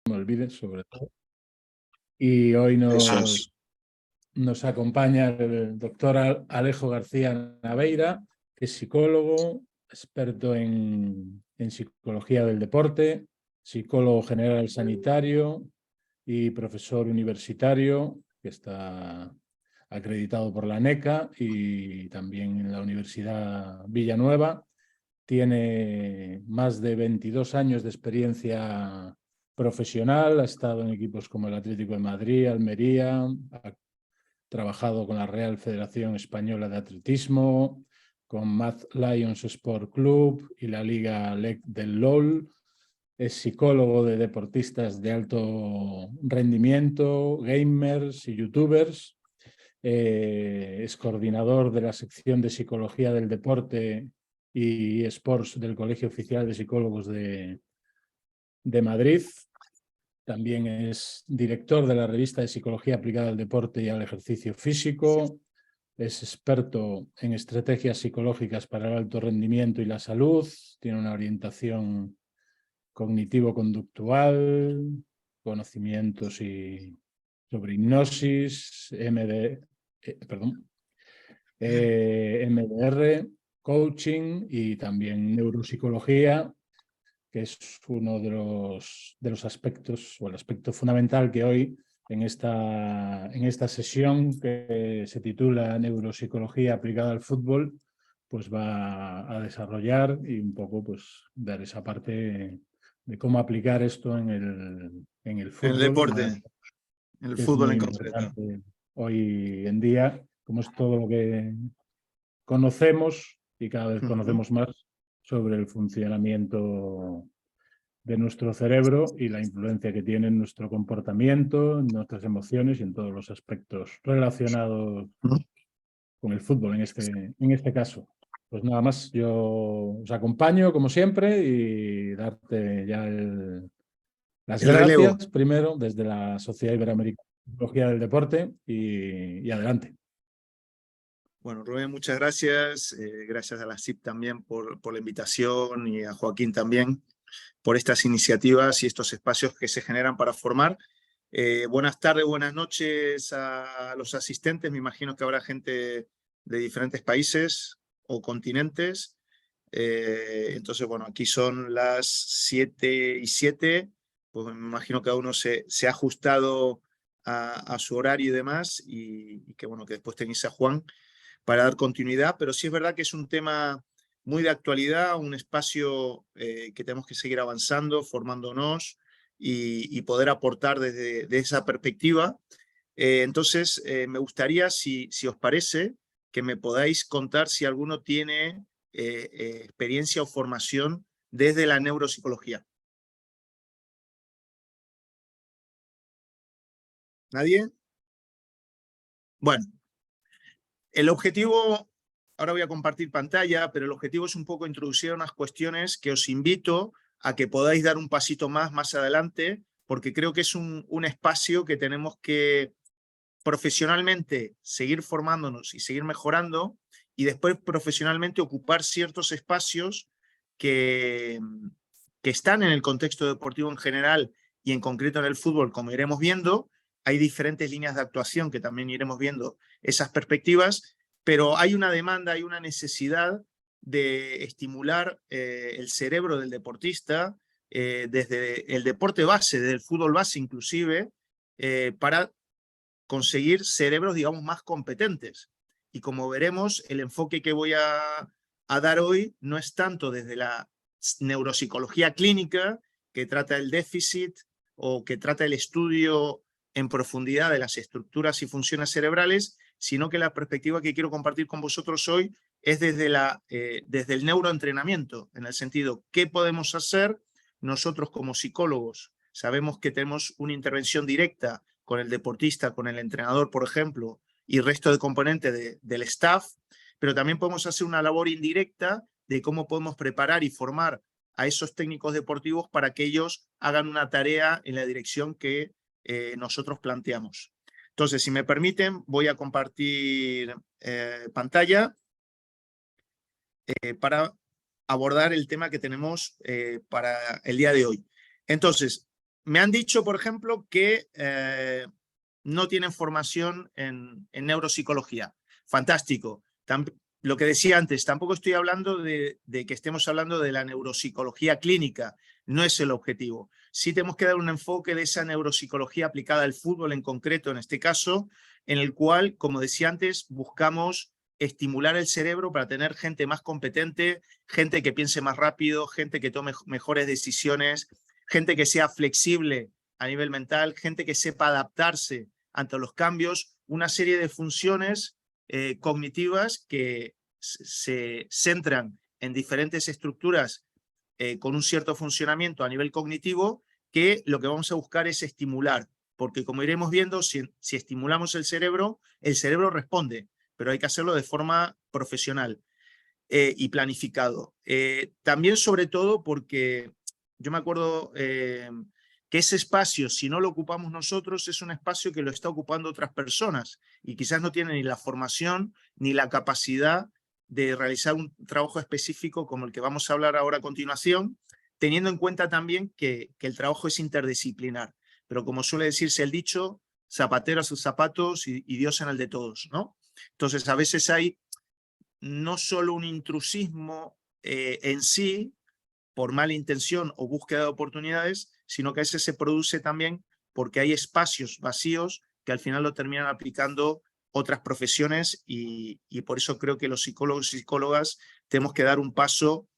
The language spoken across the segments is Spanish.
me olvide, sobre todo. Y hoy nos acompaña el doctor Alejo García Naveira, que es psicólogo, experto en psicología del deporte, psicólogo general sanitario y profesor universitario, que está acreditado por la NECA y también en la Universidad Villanueva. Tiene más de 22 años de experiencia profesional, ha estado en equipos como el Atlético de Madrid, Almería, ha trabajado con la Real Federación Española de Atletismo, con Mad Lions Sport Club y la Liga LEC del LOL. Es psicólogo de deportistas de alto rendimiento, gamers y youtubers. Es coordinador de la sección de Psicología del Deporte y Sports del Colegio Oficial de Psicólogos de Madrid. También es director de la revista de Psicología Aplicada al Deporte y al Ejercicio Físico. Es experto en estrategias psicológicas para el alto rendimiento y la salud. Tiene una orientación cognitivo-conductual, conocimientos sobre hipnosis, MDR, coaching y también neuropsicología, que es uno de los aspectos, o el aspecto fundamental que hoy en esta sesión, que se titula Neuropsicología aplicada al fútbol, pues va a desarrollar y un poco pues ver esa parte de cómo aplicar esto en el fútbol. En el deporte, en el que es fútbol muy en concreto. importante hoy en día, como es todo lo que conocemos y cada vez conocemos más sobre el funcionamiento de nuestro cerebro y la influencia que tiene en nuestro comportamiento, en nuestras emociones y en todos los aspectos relacionados con el fútbol en este caso. Pues nada más, yo os acompaño como siempre y darte ya las El relevo. gracias primero desde la Sociedad Iberoamericana de Psicología del Deporte y adelante. Bueno, Rubén, muchas gracias. Gracias a la CIP también por la invitación y a Joaquín también por estas iniciativas y estos espacios que se generan para formar. Buenas tardes, buenas noches a los asistentes. Me imagino que habrá gente de diferentes países o continentes. Entonces, bueno, aquí son las 7:07. Pues me imagino que cada uno se ha ajustado a su horario y demás. Y que bueno, que después tenéis a Juan para dar continuidad, pero sí es verdad que es un tema muy de actualidad, un espacio que tenemos que seguir avanzando, formándonos y poder aportar desde esa perspectiva. Entonces, me gustaría, si os parece, que me podáis contar si alguno tiene experiencia o formación desde la neuropsicología. ¿Nadie? Bueno, el objetivo, ahora voy a compartir pantalla, pero el objetivo es un poco introducir unas cuestiones que os invito a que podáis dar un pasito más adelante, porque creo que es un espacio que tenemos que profesionalmente seguir formándonos y seguir mejorando, y después profesionalmente ocupar ciertos espacios que están en el contexto deportivo en general y en concreto en el fútbol, como iremos viendo. Hay diferentes líneas de actuación que también iremos viendo esas perspectivas, pero hay una demanda, hay una necesidad de estimular el cerebro del deportista desde el deporte base, desde el fútbol base inclusive, para conseguir cerebros, digamos, más competentes. Y como veremos, el enfoque que voy a dar hoy no es tanto desde la neuropsicología clínica, que trata el déficit o que trata el estudio en profundidad de las estructuras y funciones cerebrales, sino que la perspectiva que quiero compartir con vosotros hoy es desde el neuroentrenamiento, en el sentido, ¿qué podemos hacer nosotros como psicólogos? Sabemos que tenemos una intervención directa con el deportista, con el entrenador, por ejemplo, y resto de componentes del staff, pero también podemos hacer una labor indirecta de cómo podemos preparar y formar a esos técnicos deportivos para que ellos hagan una tarea en la dirección que nosotros planteamos. Entonces, si me permiten, voy a compartir pantalla para abordar el tema que tenemos para el día de hoy. Entonces, Me han dicho, por ejemplo, que no tienen formación en neuropsicología. Fantástico. Lo que decía antes, tampoco estoy hablando de que estemos hablando de la neuropsicología clínica, no es el objetivo. Sí tenemos que dar un enfoque de esa neuropsicología aplicada al fútbol en concreto, en este caso, en el cual, como decía antes, buscamos estimular el cerebro para tener gente más competente, gente que piense más rápido, gente que tome mejores decisiones, gente que sea flexible a nivel mental, gente que sepa adaptarse ante los cambios, una serie de funciones cognitivas que se centran en diferentes estructuras con un cierto funcionamiento a nivel cognitivo, que lo que vamos a buscar es estimular, porque como iremos viendo, si estimulamos el cerebro responde, pero hay que hacerlo de forma profesional y planificado. También sobre todo porque yo me acuerdo que ese espacio, si no lo ocupamos nosotros, es un espacio que lo está ocupando otras personas y quizás no tienen ni la formación ni la capacidad de realizar un trabajo específico como el que vamos a hablar ahora a continuación, teniendo en cuenta también que el trabajo es interdisciplinar. Pero como suele decirse el dicho, zapatero a sus zapatos y Dios en el de todos, ¿no? Entonces a veces hay no solo un intrusismo en sí, por mala intención o búsqueda de oportunidades, sino que a veces se produce también porque hay espacios vacíos que al final lo terminan aplicando otras profesiones y por eso creo que los psicólogos y psicólogas tenemos que dar un paso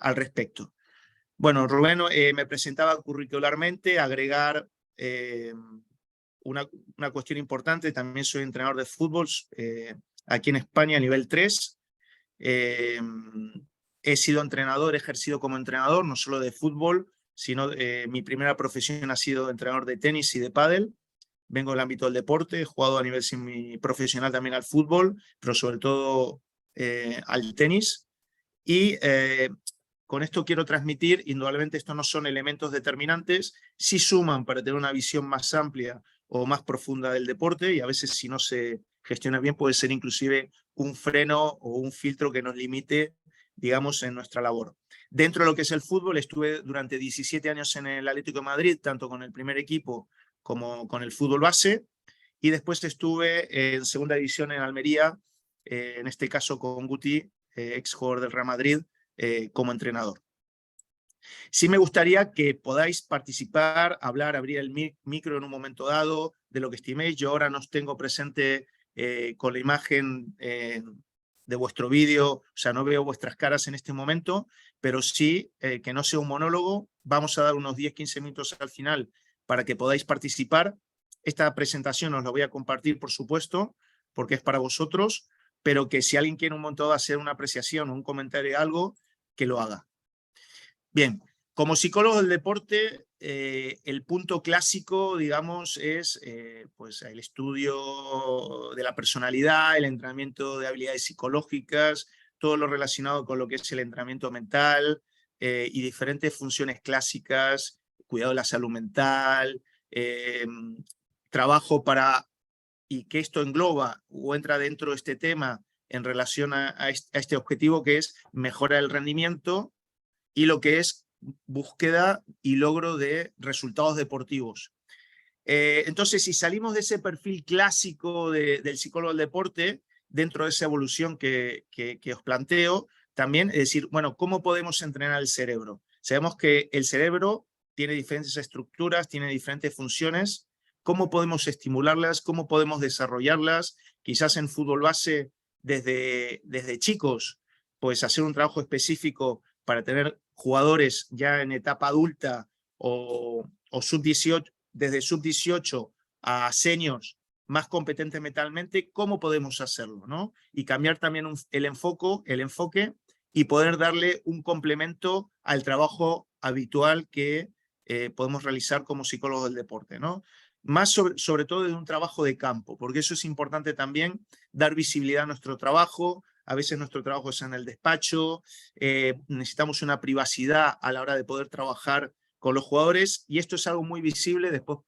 al respecto. Bueno, Rubén me presentaba curricularmente, agregar una cuestión importante, también soy entrenador de fútbol aquí en España a nivel 3. He sido entrenador, he ejercido como entrenador, no solo de fútbol, sino mi primera profesión ha sido entrenador de tenis y de pádel. Vengo del ámbito del deporte, he jugado a nivel semiprofesional también al fútbol, pero sobre todo al tenis. Y con esto quiero transmitir, indudablemente estos no son elementos determinantes, sí suman para tener una visión más amplia o más profunda del deporte y a veces si no se gestiona bien puede ser inclusive un freno o un filtro que nos limite, digamos, en nuestra labor. Dentro de lo que es el fútbol, estuve durante 17 años en el Atlético de Madrid, tanto con el primer equipo como con el fútbol base, y después estuve en segunda división en Almería, en este caso con Guti, ex jugador del Real Madrid, como entrenador. Sí me gustaría que podáis participar, hablar, abrir el micro en un momento dado de lo que estiméis. Yo ahora no os tengo presente con la imagen de vuestro vídeo, o sea, no veo vuestras caras en este momento, pero sí que no sea un monólogo. Vamos a dar unos 10-15 minutos al final para que podáis participar. Esta presentación os la voy a compartir, por supuesto, porque es para vosotros, pero que si alguien quiere un momento dado hacer una apreciación o un comentario algo, que lo haga. Bien, como psicólogo del deporte, el punto clásico, digamos, es pues el estudio de la personalidad, el entrenamiento de habilidades psicológicas, todo lo relacionado con lo que es el entrenamiento mental y diferentes funciones clásicas, cuidado de la salud mental, trabajo para, y que esto engloba o entra dentro de este tema en relación a este objetivo que es mejorar el rendimiento y lo que es búsqueda y logro de resultados deportivos. Entonces, si salimos de ese perfil clásico del psicólogo del deporte, dentro de esa evolución que os planteo, también es decir, bueno, ¿cómo podemos entrenar el cerebro? Sabemos que el cerebro tiene diferentes estructuras, tiene diferentes funciones. ¿Cómo podemos estimularlas? ¿Cómo podemos desarrollarlas? Quizás en fútbol base, desde chicos, pues hacer un trabajo específico para tener jugadores ya en etapa adulta o sub-18, desde sub-18 a seniors más competentes mentalmente, ¿cómo podemos hacerlo? ¿No? Y cambiar también el enfoque y poder darle un complemento al trabajo habitual que podemos realizar como psicólogos del deporte, ¿no? Más sobre todo de un trabajo de campo, porque eso es importante también, dar visibilidad a nuestro trabajo. A veces nuestro trabajo es en el despacho, necesitamos una privacidad a la hora de poder trabajar con los jugadores y esto es algo muy visible. Después,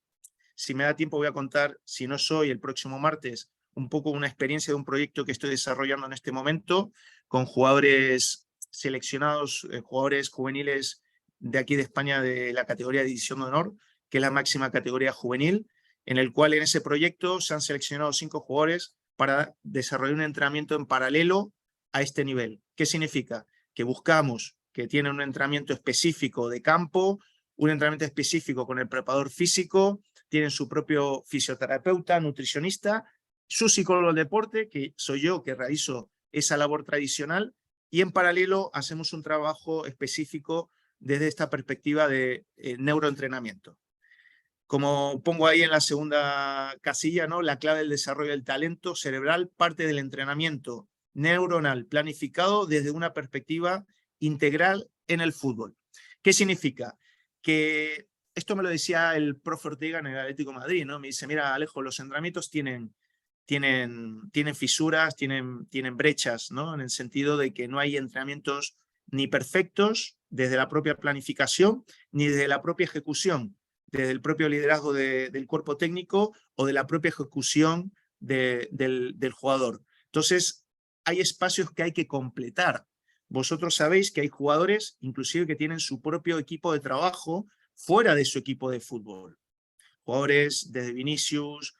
si me da tiempo, voy a contar, si no soy el próximo martes, un poco una experiencia de un proyecto que estoy desarrollando en este momento con jugadores seleccionados, jugadores juveniles de aquí de España de la categoría de División de Honor, que es la máxima categoría juvenil, en el cual en ese proyecto se han seleccionado 5 jugadores para desarrollar un entrenamiento en paralelo a este nivel. ¿Qué significa? Que buscamos que tienen un entrenamiento específico de campo, un entrenamiento específico con el preparador físico, tienen su propio fisioterapeuta, nutricionista, su psicólogo del deporte, que soy yo que realizo esa labor tradicional, y en paralelo hacemos un trabajo específico desde esta perspectiva de neuroentrenamiento. Como pongo ahí en la segunda casilla, ¿no? La clave del desarrollo del talento cerebral parte del entrenamiento neuronal planificado desde una perspectiva integral en el fútbol. ¿Qué significa? Que esto me lo decía el profe Ortega en el Atlético de Madrid, ¿no? Me dice, mira, Alejo, los entrenamientos tienen fisuras, tienen brechas, ¿no? En el sentido de que no hay entrenamientos ni perfectos desde la propia planificación, ni desde la propia ejecución, desde el propio liderazgo del cuerpo técnico o de la propia ejecución del jugador. Entonces, hay espacios que hay que completar. Vosotros sabéis que hay jugadores, inclusive, que tienen su propio equipo de trabajo fuera de su equipo de fútbol. Jugadores desde Vinicius,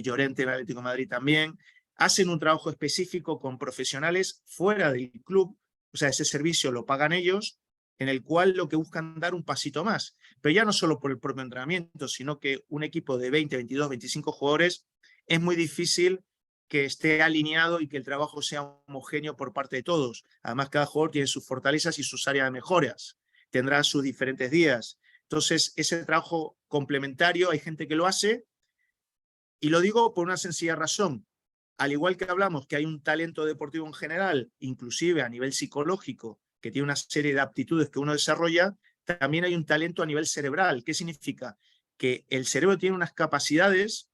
Llorente en Atlético de Madrid también, hacen un trabajo específico con profesionales fuera del club, o sea, ese servicio lo pagan ellos, en el cual lo que buscan dar un pasito más. Pero ya no solo por el propio entrenamiento, sino que un equipo de 20, 22, 25 jugadores es muy difícil que esté alineado y que el trabajo sea homogéneo por parte de todos. Además, cada jugador tiene sus fortalezas y sus áreas de mejoras. Tendrá sus diferentes días. Entonces, ese trabajo complementario, hay gente que lo hace, y lo digo por una sencilla razón. Al igual que hablamos que hay un talento deportivo en general, inclusive a nivel psicológico, que tiene una serie de aptitudes que uno desarrolla, también hay un talento a nivel cerebral. ¿Qué significa? Que el cerebro tiene unas capacidades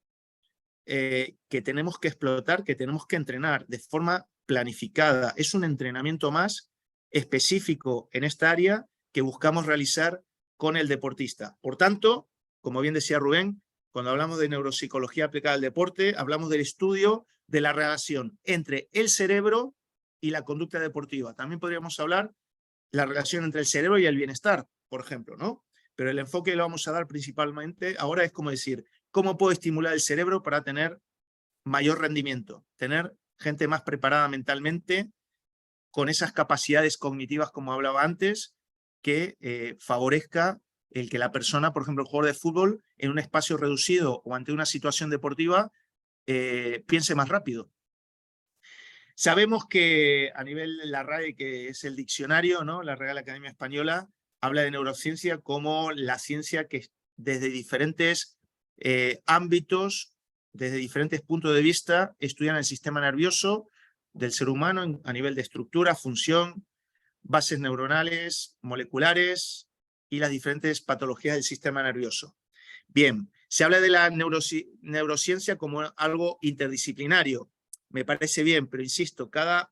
que tenemos que explotar, que tenemos que entrenar de forma planificada. Es un entrenamiento más específico en esta área que buscamos realizar con el deportista. Por tanto, como bien decía Rubén, cuando hablamos de neuropsicología aplicada al deporte, hablamos del estudio de la relación entre el cerebro y la conducta deportiva. También podríamos hablar de la relación entre el cerebro y el bienestar, por ejemplo, ¿no? Pero el enfoque que lo vamos a dar principalmente ahora es como decir, ¿cómo puedo estimular el cerebro para tener mayor rendimiento? Tener gente más preparada mentalmente, con esas capacidades cognitivas, como hablaba antes, que favorezca el que la persona, por ejemplo, el jugador de fútbol, en un espacio reducido o ante una situación deportiva, piense más rápido. Sabemos que a nivel de la RAE, que es el diccionario, ¿no? La Real Academia Española, habla de neurociencia como la ciencia que desde diferentes ámbitos, desde diferentes puntos de vista, estudian el sistema nervioso del ser humano a nivel de estructura, función, bases neuronales, moleculares y las diferentes patologías del sistema nervioso. Bien, se habla de la neurociencia como algo interdisciplinario. Me parece bien, pero insisto, cada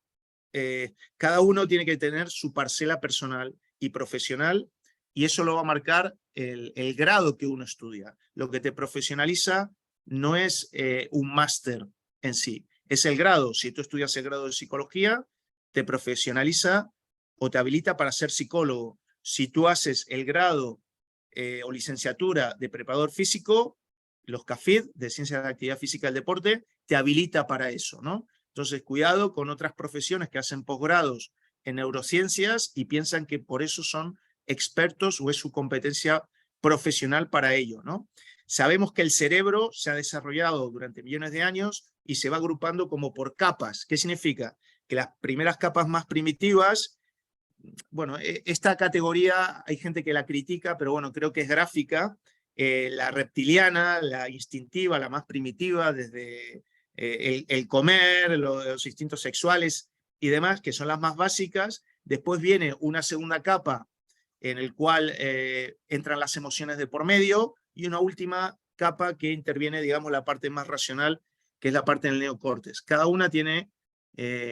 uno tiene que tener su parcela personal y profesional, y eso lo va a marcar el grado que uno estudia. Lo que te profesionaliza no es un máster en sí, es el grado. Si tú estudias el grado de psicología, te profesionaliza o te habilita para ser psicólogo. Si tú haces el grado o licenciatura de preparador físico, los CAFID, de Ciencias de Actividad Física del Deporte, te habilita para eso, ¿no? Entonces, cuidado con otras profesiones que hacen posgrados en neurociencias y piensan que por eso son expertos o es su competencia profesional para ello, ¿no? Sabemos que el cerebro se ha desarrollado durante millones de años y se va agrupando como por capas. ¿Qué significa? Que las primeras capas más primitivas, bueno, esta categoría hay gente que la critica, pero bueno, creo que es gráfica. La reptiliana, la instintiva, la más primitiva, desde el comer, los instintos sexuales y demás, que son las más básicas. Después viene una segunda capa en el cual entran las emociones de por medio, y una última capa que interviene, digamos, la parte más racional, que es la parte del neocórtex. Cada una tiene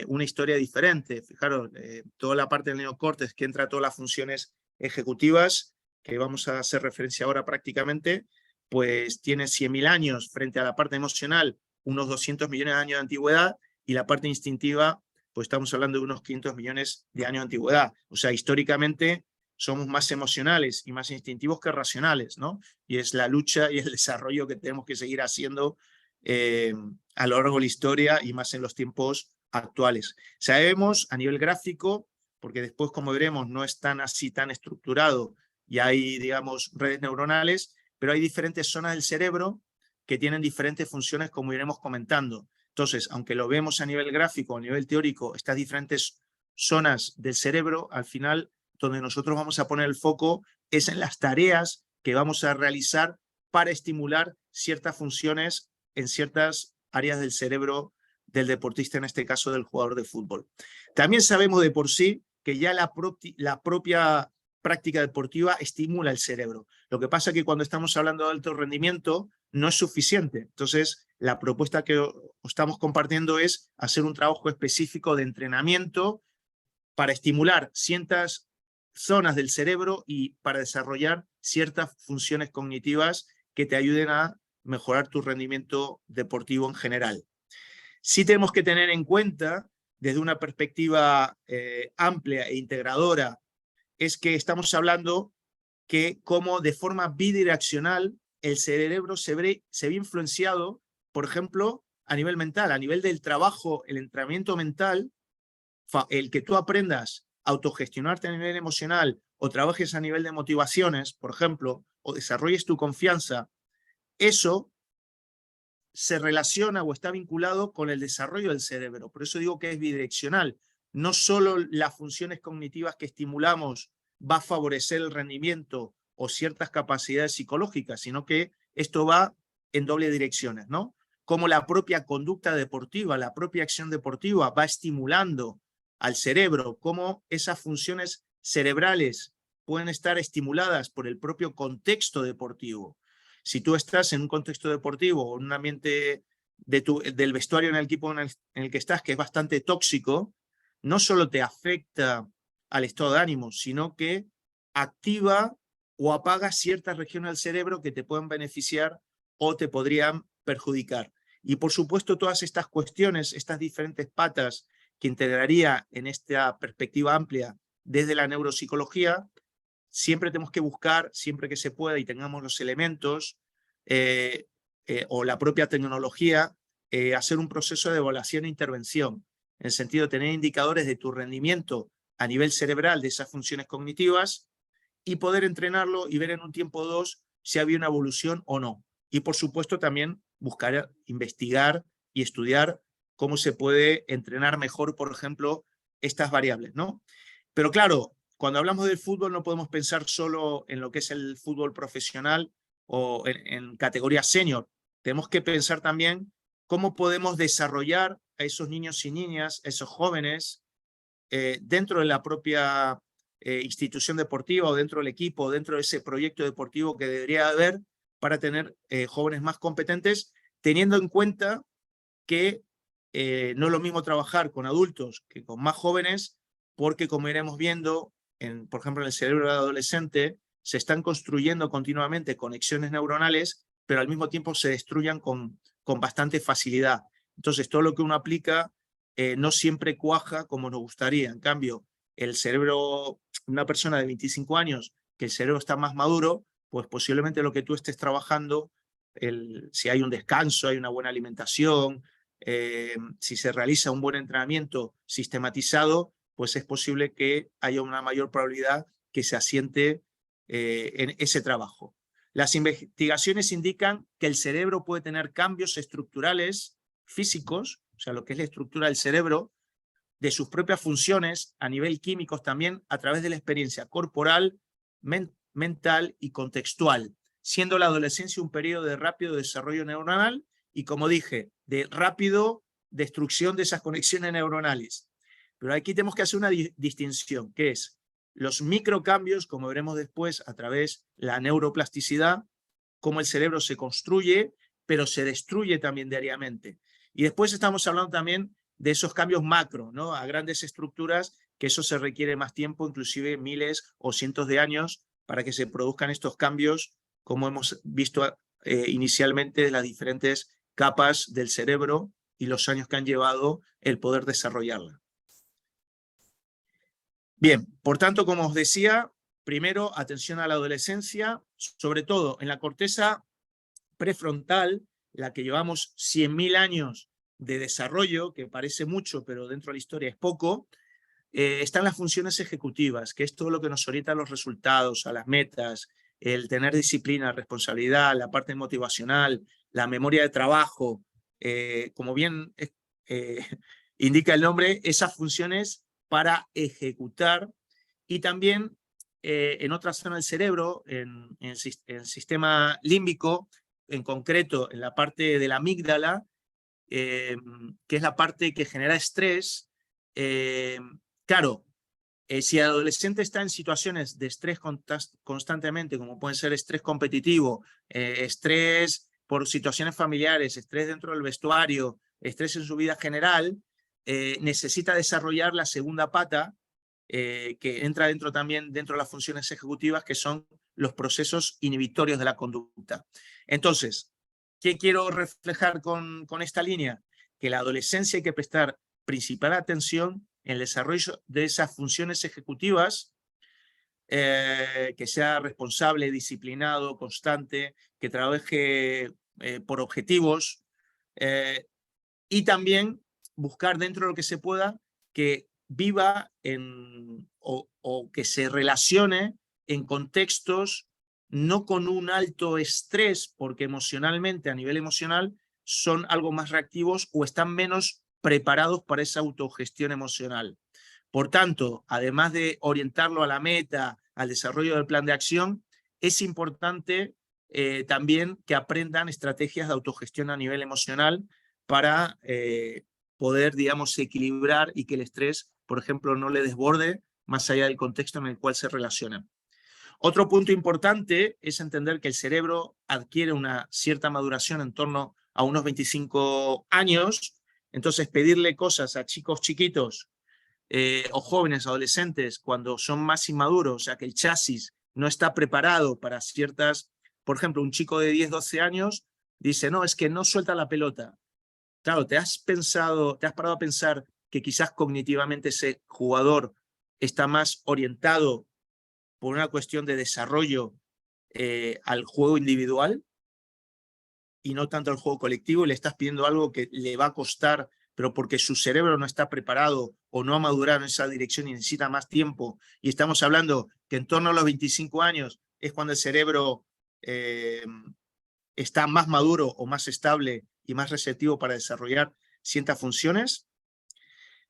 una historia diferente. Fijaros, toda la parte del neocórtex que entra a todas las funciones ejecutivas, que vamos a hacer referencia ahora prácticamente, pues tiene 100.000 años frente a la parte emocional, unos 200 millones de años de antigüedad, y la parte instintiva, pues estamos hablando de unos 500 millones de años de antigüedad. O sea, históricamente somos más emocionales y más instintivos que racionales, ¿no? Y es la lucha y el desarrollo que tenemos que seguir haciendo a lo largo de la historia y más en los tiempos actuales. Sabemos a nivel gráfico, porque después, como veremos, no es tan así tan estructurado y hay, digamos, redes neuronales, pero hay diferentes zonas del cerebro que tienen diferentes funciones, como iremos comentando. Entonces, aunque lo vemos a nivel gráfico, a nivel teórico, estas diferentes zonas del cerebro, al final, donde nosotros vamos a poner el foco es en las tareas que vamos a realizar para estimular ciertas funciones en ciertas áreas del cerebro del deportista, en este caso del jugador de fútbol. También sabemos de por sí que ya la propia práctica deportiva estimula el cerebro. Lo que pasa es que cuando estamos hablando de alto rendimiento no es suficiente. Entonces, la propuesta que os estamos compartiendo es hacer un trabajo específico de entrenamiento para estimular ciertas zonas del cerebro y para desarrollar ciertas funciones cognitivas que te ayuden a mejorar tu rendimiento deportivo en general. Sí tenemos que tener en cuenta, desde una perspectiva amplia e integradora, es que estamos hablando que como de forma bidireccional el cerebro se ve influenciado, por ejemplo, a nivel mental, a nivel del trabajo, el entrenamiento mental, el que tú aprendas a autogestionarte a nivel emocional o trabajes a nivel de motivaciones, por ejemplo, o desarrolles tu confianza, eso se relaciona o está vinculado con el desarrollo del cerebro. Por eso digo que es bidireccional. No solo las funciones cognitivas que estimulamos va a favorecer el rendimiento o ciertas capacidades psicológicas, sino que esto va en doble direcciones, ¿no? Como la propia conducta deportiva, la propia acción deportiva va estimulando al cerebro, cómo esas funciones cerebrales pueden estar estimuladas por el propio contexto deportivo. Si tú estás en un contexto deportivo o en un ambiente del vestuario en el equipo en el que estás, que es bastante tóxico, no solo te afecta al estado de ánimo, sino que activa o apaga ciertas regiones del cerebro que te pueden beneficiar o te podrían perjudicar. Y por supuesto, todas estas cuestiones, estas diferentes patas que integraría en esta perspectiva amplia desde la neuropsicología, siempre tenemos que buscar, siempre que se pueda y tengamos los elementos o la propia tecnología, hacer un proceso de evaluación e intervención, en el sentido de tener indicadores de tu rendimiento a nivel cerebral de esas funciones cognitivas y poder entrenarlo y ver en un tiempo o dos si había una evolución o no. Y por supuesto también buscar, investigar y estudiar cómo se puede entrenar mejor, por ejemplo, estas variables, ¿no? Pero claro, cuando hablamos del fútbol no podemos pensar solo en lo que es el fútbol profesional o en categoría senior. Tenemos que pensar también cómo podemos desarrollar a esos niños y niñas, a esos jóvenes, dentro de la propia institución deportiva o dentro del equipo, o dentro de ese proyecto deportivo que debería haber para tener jóvenes más competentes, teniendo en cuenta que no es lo mismo trabajar con adultos que con más jóvenes, porque como iremos viendo, por ejemplo, en el cerebro del adolescente, se están construyendo continuamente conexiones neuronales, pero al mismo tiempo se destruyan con bastante facilidad. Entonces, todo lo que uno aplica no siempre cuaja como nos gustaría. En cambio, el cerebro, una persona de 25 años, que el cerebro está más maduro, pues posiblemente lo que tú estés trabajando, si hay un descanso, hay una buena alimentación, si se realiza un buen entrenamiento sistematizado, pues es posible que haya una mayor probabilidad que se asiente en ese trabajo. Las investigaciones indican que el cerebro puede tener cambios estructurales físicos, o sea, lo que es la estructura del cerebro, de sus propias funciones a nivel químicos también, a través de la experiencia corporal, mental y contextual, siendo la adolescencia un periodo de rápido desarrollo neuronal y, como dije, de rápido destrucción de esas conexiones neuronales. Pero aquí tenemos que hacer una distinción, que es los microcambios, como veremos después a través de la neuroplasticidad, cómo el cerebro se construye, pero se destruye también diariamente. Y después estamos hablando también de esos cambios macro, ¿no? A grandes estructuras, que eso se requiere más tiempo, inclusive miles o cientos de años, para que se produzcan estos cambios, como hemos visto inicialmente, de las diferentes capas del cerebro y los años que han llevado el poder desarrollarla. Bien, por tanto, como os decía, primero, atención a la adolescencia, sobre todo en la corteza prefrontal, la que llevamos 100.000 años de desarrollo, que parece mucho, pero dentro de la historia es poco. Están las funciones ejecutivas, que es todo lo que nos orienta a los resultados, a las metas, el tener disciplina, responsabilidad, la parte motivacional, la memoria de trabajo, como bien indica el nombre, esas funciones para ejecutar, y también en otra zona del cerebro, en el sistema límbico, en concreto en la parte de la amígdala, que es la parte que genera estrés. Claro, si el adolescente está en situaciones de estrés constantemente, como pueden ser estrés competitivo, estrés por situaciones familiares, estrés dentro del vestuario, estrés en su vida general, necesita desarrollar la segunda pata, que entra también dentro de las funciones ejecutivas, que son los procesos inhibitorios de la conducta. Entonces, ¿qué quiero reflejar con esta línea? Que la adolescencia hay que prestar principal atención en el desarrollo de esas funciones ejecutivas, que sea responsable, disciplinado, constante, que trabaje por objetivos, y también buscar dentro de lo que se pueda que viva o que se relacione en contextos no con un alto estrés, porque emocionalmente, a nivel emocional, son algo más reactivos o están menos preparados para esa autogestión emocional. Por tanto, además de orientarlo a la meta, al desarrollo del plan de acción, es importante también que aprendan estrategias de autogestión a nivel emocional para poder, digamos, equilibrar y que el estrés, por ejemplo, no le desborde más allá del contexto en el cual se relacionan. Otro punto importante es entender que el cerebro adquiere una cierta maduración en torno a unos 25 años, entonces pedirle cosas a chicos chiquitos o jóvenes, adolescentes, cuando son más inmaduros, o sea que el chasis no está preparado para ciertas, por ejemplo, un chico de 10, 12 años dice, no, es que no suelta la pelota. Claro, ¿te has parado a pensar que quizás cognitivamente ese jugador está más orientado por una cuestión de desarrollo al juego individual y no tanto al juego colectivo, y le estás pidiendo algo que le va a costar, pero porque su cerebro no está preparado o no ha madurado en esa dirección y necesita más tiempo? Y estamos hablando que en torno a los 25 años es cuando el cerebro está más maduro o más estable y más receptivo para desarrollar ciertas funciones.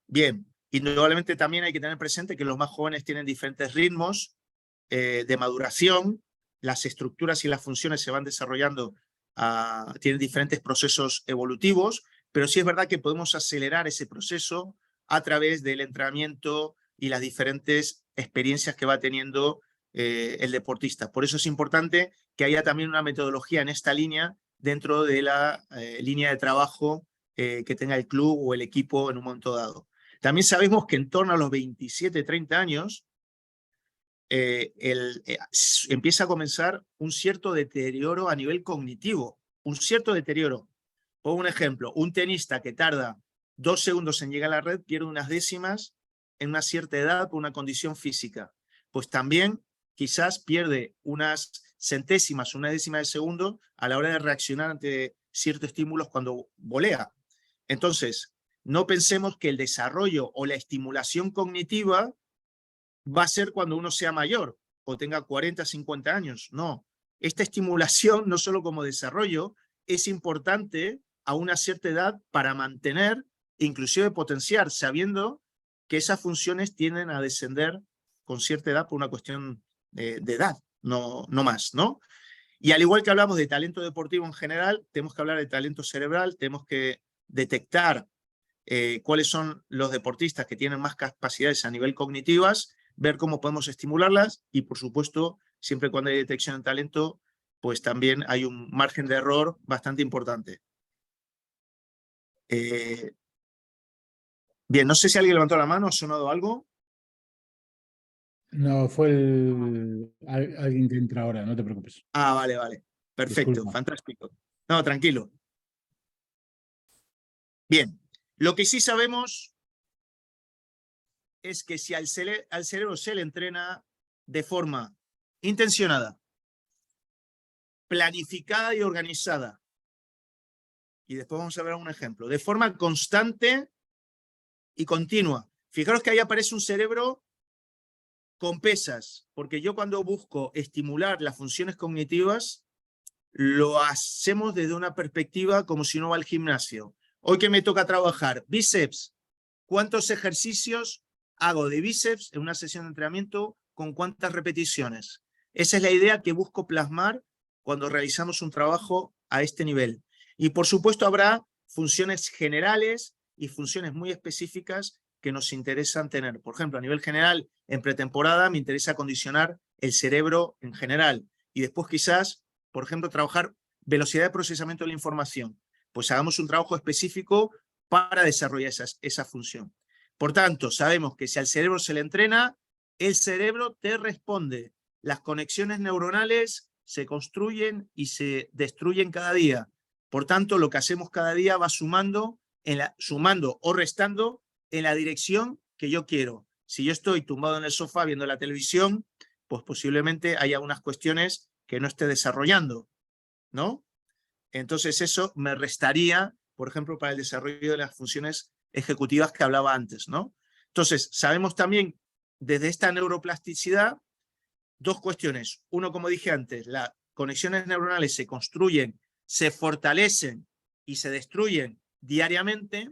Bien, indudablemente también hay que tener presente que los más jóvenes tienen diferentes ritmos de maduración, las estructuras y las funciones se van desarrollando, tienen diferentes procesos evolutivos, pero sí es verdad que podemos acelerar ese proceso a través del entrenamiento y las diferentes experiencias que va teniendo el deportista. Por eso es importante que haya también una metodología en esta línea dentro de la línea de trabajo que tenga el club o el equipo en un momento dado. También sabemos que en torno a los 27, 30 años empieza a comenzar un cierto deterioro a nivel cognitivo, un cierto deterioro. Pongo un ejemplo, un tenista que tarda 2 segundos en llegar a la red pierde unas décimas en una cierta edad por una condición física. Pues también quizás pierde unas centésimas, una décima de segundo a la hora de reaccionar ante ciertos estímulos cuando volea. Entonces, no pensemos que el desarrollo o la estimulación cognitiva va a ser cuando uno sea mayor o tenga 40, 50 años. No, esta estimulación, no solo como desarrollo, es importante a una cierta edad para mantener, inclusive potenciar, sabiendo que esas funciones tienden a descender con cierta edad por una cuestión de edad, no más, ¿no? Y al igual que hablamos de talento deportivo en general, tenemos que hablar de talento cerebral, tenemos que detectar cuáles son los deportistas que tienen más capacidades a nivel cognitivas, ver cómo podemos estimularlas y, por supuesto, siempre cuando hay detección de talento, pues también hay un margen de error bastante importante. Bien, no sé si alguien levantó la mano, ¿ha sonado algo? No, fue alguien que entra ahora, no te preocupes. Ah, vale, vale. Perfecto, Disculpa. fantástico. No, tranquilo. Bien, lo que sí sabemos es que si al cerebro se le entrena, de forma intencionada, planificada y organizada, y después vamos a ver un ejemplo, de forma constante y continua. Fijaros que ahí aparece un cerebro con pesas, porque yo cuando busco estimular las funciones cognitivas, lo hacemos desde una perspectiva como si uno va al gimnasio. Hoy que me toca trabajar bíceps, ¿cuántos ejercicios hago de bíceps en una sesión de entrenamiento con cuántas repeticiones? Esa es la idea que busco plasmar cuando realizamos un trabajo a este nivel. Y por supuesto habrá funciones generales y funciones muy específicas que nos interesan tener. Por ejemplo, a nivel general, en pretemporada me interesa condicionar el cerebro en general. Y después quizás, por ejemplo, trabajar velocidad de procesamiento de la información. Pues hagamos un trabajo específico para desarrollar esa función. Por tanto, sabemos que si al cerebro se le entrena, el cerebro te responde. Las conexiones neuronales se construyen y se destruyen cada día. Por tanto, lo que hacemos cada día va sumando o restando en la dirección que yo quiero. Si yo estoy tumbado en el sofá viendo la televisión, pues posiblemente haya unas cuestiones que no esté desarrollando, ¿no? Entonces eso me restaría, por ejemplo, para el desarrollo de las funciones ejecutivas que hablaba antes, ¿no? Entonces, sabemos también desde esta neuroplasticidad dos cuestiones. Uno, como dije antes, las conexiones neuronales se construyen, se fortalecen y se destruyen diariamente,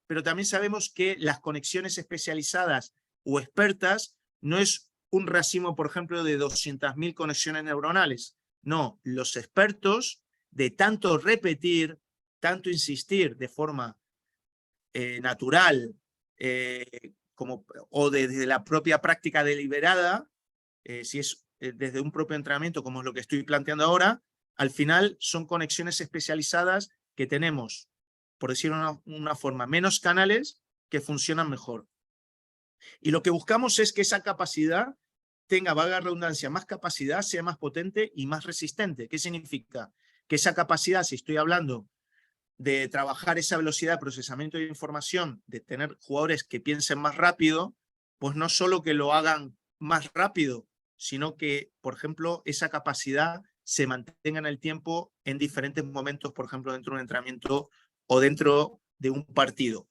pero también sabemos que las conexiones especializadas o expertas no es un racimo, por ejemplo, de 200.000 conexiones neuronales. No, los expertos, de tanto repetir, tanto insistir de forma natural o desde la propia práctica deliberada, si es desde un propio entrenamiento, como es lo que estoy planteando ahora, al final son conexiones especializadas que tenemos, por decirlo de una forma, menos canales que funcionan mejor. Y lo que buscamos es que esa capacidad tenga, valga la redundancia, más capacidad, sea más potente y más resistente. ¿Qué significa? Que esa capacidad, si estoy hablando de trabajar esa velocidad de procesamiento de información, de tener jugadores que piensen más rápido, pues no solo que lo hagan más rápido, sino que, por ejemplo, esa capacidad se mantenga en el tiempo en diferentes momentos, por ejemplo, dentro de un entrenamiento o dentro de un partido.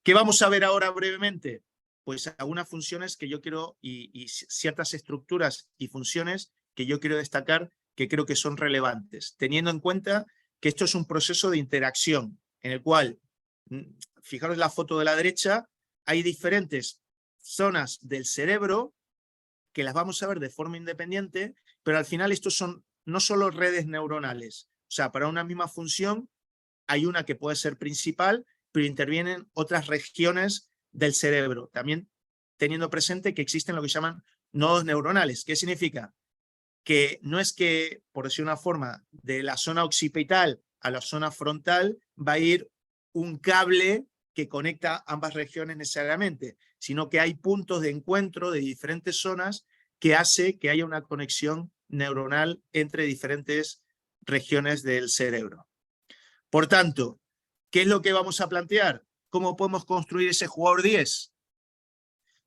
¿Qué vamos a ver ahora brevemente? Pues algunas funciones que yo quiero y ciertas estructuras y funciones que yo quiero destacar que creo que son relevantes, teniendo en cuenta que esto es un proceso de interacción en el cual, fijaros la foto de la derecha, hay diferentes zonas del cerebro que las vamos a ver de forma independiente, pero al final estos son no solo redes neuronales, o sea, para una misma función hay una que puede ser principal, pero intervienen otras regiones del cerebro, también teniendo presente que existen lo que llaman nodos neuronales. ¿Qué significa? Que no es que, por decir una forma, de la zona occipital a la zona frontal va a ir un cable que conecta ambas regiones necesariamente, sino que hay puntos de encuentro de diferentes zonas que hace que haya una conexión neuronal entre diferentes regiones del cerebro. Por tanto, ¿qué es lo que vamos a plantear? ¿Cómo podemos construir ese jugador 10?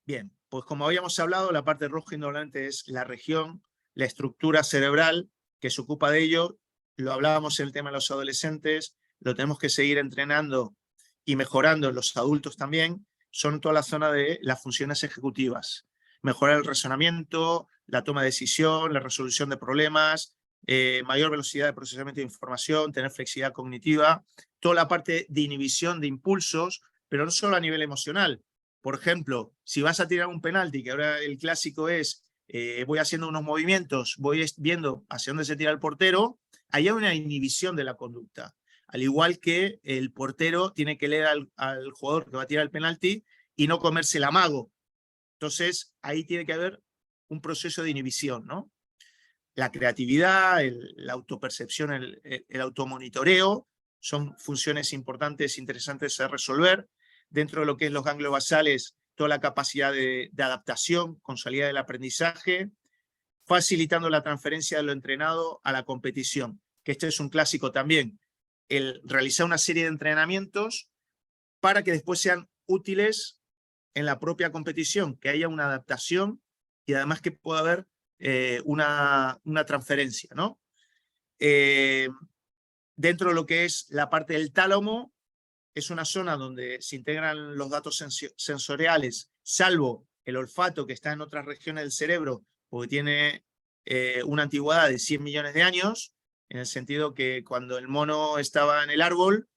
Bien, pues como habíamos hablado, la parte roja indolente es la región, la estructura cerebral que se ocupa de ello. Lo hablábamos en el tema de los adolescentes, lo tenemos que seguir entrenando y mejorando en los adultos también. Son toda la zona de las funciones ejecutivas. Mejorar el razonamiento, la toma de decisión, la resolución de problemas, mayor velocidad de procesamiento de información, tener flexibilidad cognitiva, toda la parte de inhibición de impulsos, pero no solo a nivel emocional. Por ejemplo, si vas a tirar un penalti, que ahora el clásico es, voy haciendo unos movimientos, voy viendo hacia dónde se tira el portero, ahí hay una inhibición de la conducta. Al igual que el portero tiene que leer al jugador que va a tirar el penalti y no comerse el amago. Entonces, ahí tiene que haber un proceso de inhibición, ¿no? La creatividad, la autopercepción, el automonitoreo, son funciones importantes, interesantes a resolver. Dentro de lo que es los ganglios basales, toda la capacidad de adaptación con salida del aprendizaje, facilitando la transferencia de lo entrenado a la competición, que este es un clásico también, el realizar una serie de entrenamientos para que después sean útiles en la propia competición, que haya una adaptación y además que pueda haber una transferencia, ¿no? Dentro de lo que es la parte del tálamo, es una zona donde se integran los datos sensoriales, salvo el olfato que está en otras regiones del cerebro, porque tiene una antigüedad de 100 millones de años, en el sentido que cuando el mono estaba en el árbol,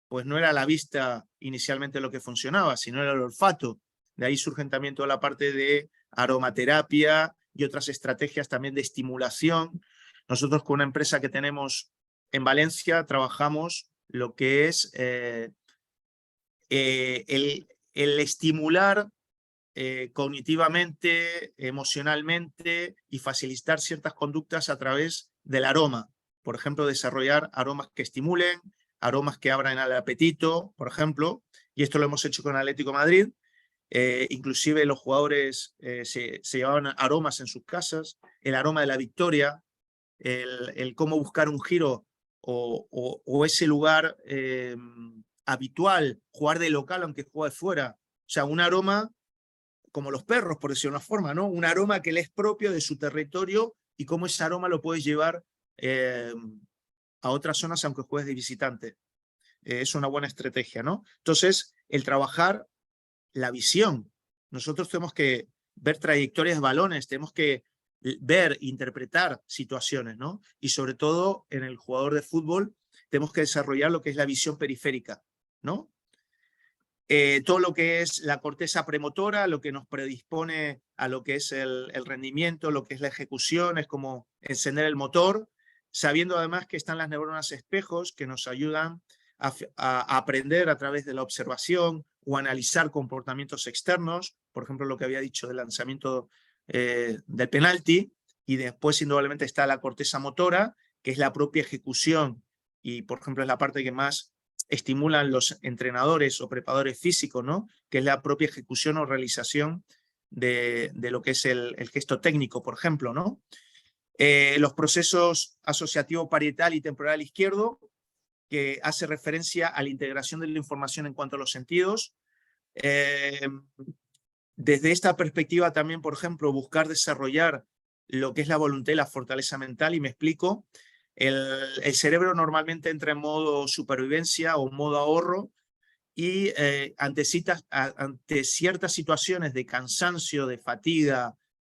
pues no era la vista inicialmente lo que funcionaba, sino era el olfato. De ahí surgen también toda la parte de aromaterapia y otras estrategias también de estimulación. Nosotros con una empresa que tenemos en Valencia trabajamos lo que es el estimular cognitivamente, emocionalmente y facilitar ciertas conductas a través del aroma. Por ejemplo, desarrollar aromas que estimulen, aromas que abran el apetito, por ejemplo, y esto lo hemos hecho con Atlético de Madrid. Inclusive los jugadores se llevaban aromas en sus casas, el aroma de la victoria, el cómo buscar un giro o ese lugar habitual, jugar de local aunque juegue fuera. O sea, un aroma como los perros, por decirlo de una forma, ¿no? Un aroma que le es propio de su territorio y cómo ese aroma lo puedes llevar a otras zonas aunque juegues de visitante. Es una buena estrategia, ¿no? Entonces, el trabajar la visión. Nosotros tenemos que ver trayectorias de balones, tenemos que ver, interpretar situaciones, ¿no? Y sobre todo en el jugador de fútbol tenemos que desarrollar lo que es la visión periférica, ¿no? Todo lo que es la corteza premotora, lo que nos predispone a lo que es el rendimiento, lo que es la ejecución, es como encender el motor, sabiendo además que están las neuronas espejos que nos ayudan a aprender a través de la observación o analizar comportamientos externos, por ejemplo, lo que había dicho del lanzamiento del penalti, y después indudablemente está la corteza motora, que es la propia ejecución, y por ejemplo es la parte que más estimulan los entrenadores o preparadores físicos, ¿no? Que es la propia ejecución o realización de lo que es el gesto técnico, por ejemplo, ¿no? Los procesos asociativo parietal y temporal izquierdo, que hace referencia a la integración de la información en cuanto a los sentidos. Desde esta perspectiva también, por ejemplo, buscar desarrollar lo que es la voluntad y la fortaleza mental, y me explico. El cerebro normalmente entra en modo supervivencia o modo ahorro, y ante ciertas situaciones de cansancio, de fatiga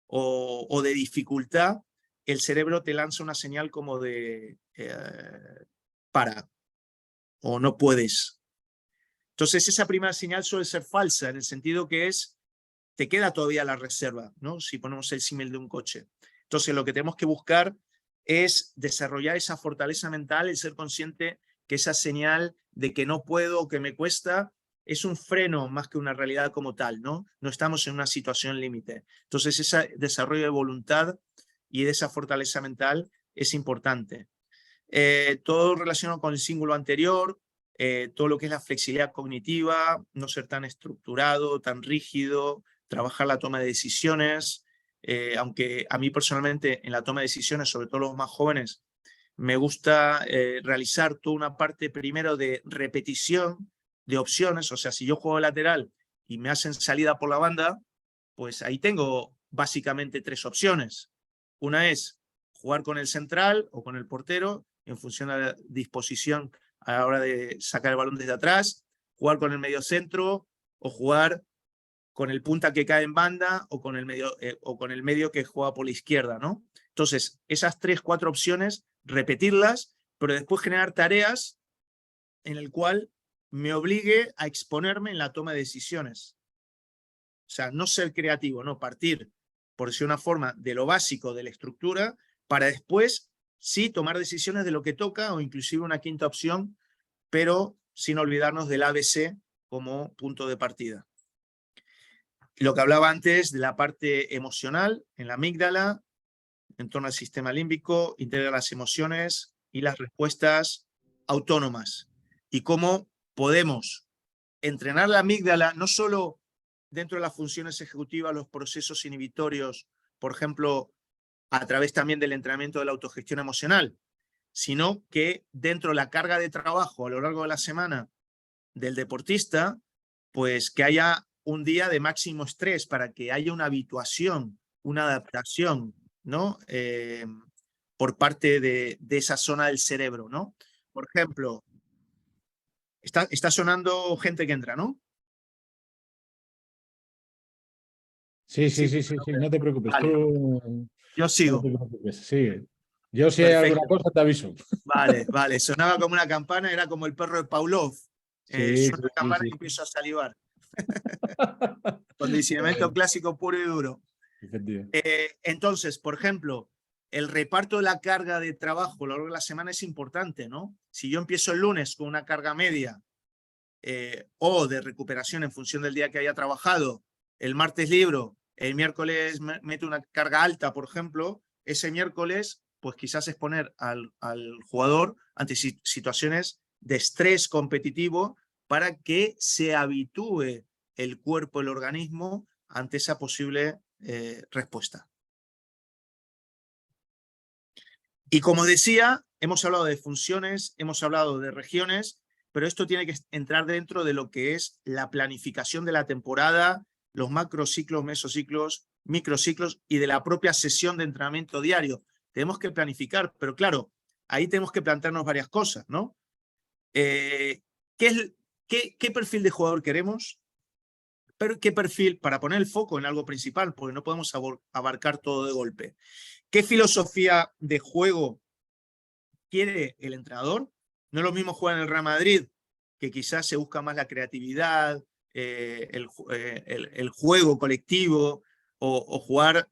o de dificultad, el cerebro te lanza una señal como de para o no puedes. Entonces esa primera señal suele ser falsa, en el sentido que te queda todavía la reserva, ¿no? Si ponemos el símil de un coche. Entonces lo que tenemos que buscar es desarrollar esa fortaleza mental, el ser consciente que esa señal de que no puedo o que me cuesta es un freno más que una realidad como tal, ¿no? No estamos en una situación límite. Entonces ese desarrollo de voluntad y de esa fortaleza mental es importante. Todo relacionado con el símbolo anterior, todo lo que es la flexibilidad cognitiva, no ser tan estructurado, tan rígido, trabajar la toma de decisiones, aunque a mí personalmente en la toma de decisiones, sobre todo los más jóvenes, me gusta realizar toda una parte primero de repetición de opciones. O sea, si yo juego lateral y me hacen salida por la banda, pues ahí tengo básicamente 3 opciones. Una es jugar con el central o con el portero en función de la disposición a la hora de sacar el balón desde atrás, jugar con el mediocentro o jugar con el punta que cae en banda o con el medio que juega por la izquierda, ¿no? Entonces, esas 3, 4 opciones, repetirlas, pero después generar tareas en el cual me obligue a exponerme en la toma de decisiones. O sea, no ser creativo, no partir, por decir una forma, de lo básico, de la estructura, para después sí tomar decisiones de lo que toca o inclusive una quinta opción, pero sin olvidarnos del ABC como punto de partida. Lo que hablaba antes de la parte emocional, en la amígdala, en torno al sistema límbico, integra las emociones y las respuestas autónomas. Y cómo podemos entrenar la amígdala, no solo dentro de las funciones ejecutivas, los procesos inhibitorios, por ejemplo, a través también del entrenamiento de la autogestión emocional, sino que dentro de la carga de trabajo a lo largo de la semana del deportista, pues que haya un día de máximo estrés para que haya una habituación una adaptación, ¿no? Por parte de esa zona del cerebro, ¿no? Por ejemplo, está sonando gente que entra, ¿no? Sí, Sí, no te preocupes, vale, tú yo no te sigo. preocupes, sigue. Yo si hay alguna Perfecto. cosa te aviso. Vale, sonaba como una campana, era como el perro de Pavlov. Sí, Suena la campana y empiezo a salivar. Condicionamiento clásico puro y duro. Efectivamente. Entonces, por ejemplo, el reparto de la carga de trabajo a lo largo de la semana es importante, ¿no? Si yo empiezo el lunes con una carga media o de recuperación en función del día que haya trabajado, el martes libro, el miércoles meto una carga alta, por ejemplo, ese miércoles, pues quizás exponer al jugador ante situaciones de estrés competitivo para que se habitúe el cuerpo, el organismo, ante esa posible respuesta. Y como decía, hemos hablado de funciones, hemos hablado de regiones, pero esto tiene que entrar dentro de lo que es la planificación de la temporada, los macrociclos, mesociclos, microciclos y de la propia sesión de entrenamiento diario. Tenemos que planificar, pero claro, ahí tenemos que plantearnos varias cosas, ¿no? ¿Qué perfil de jugador queremos? Pero ¿qué perfil? Para poner el foco en algo principal, porque no podemos abarcar todo de golpe. ¿Qué filosofía de juego quiere el entrenador? No es lo mismo jugar en el Real Madrid, que quizás se busca más la creatividad, el juego colectivo, o jugar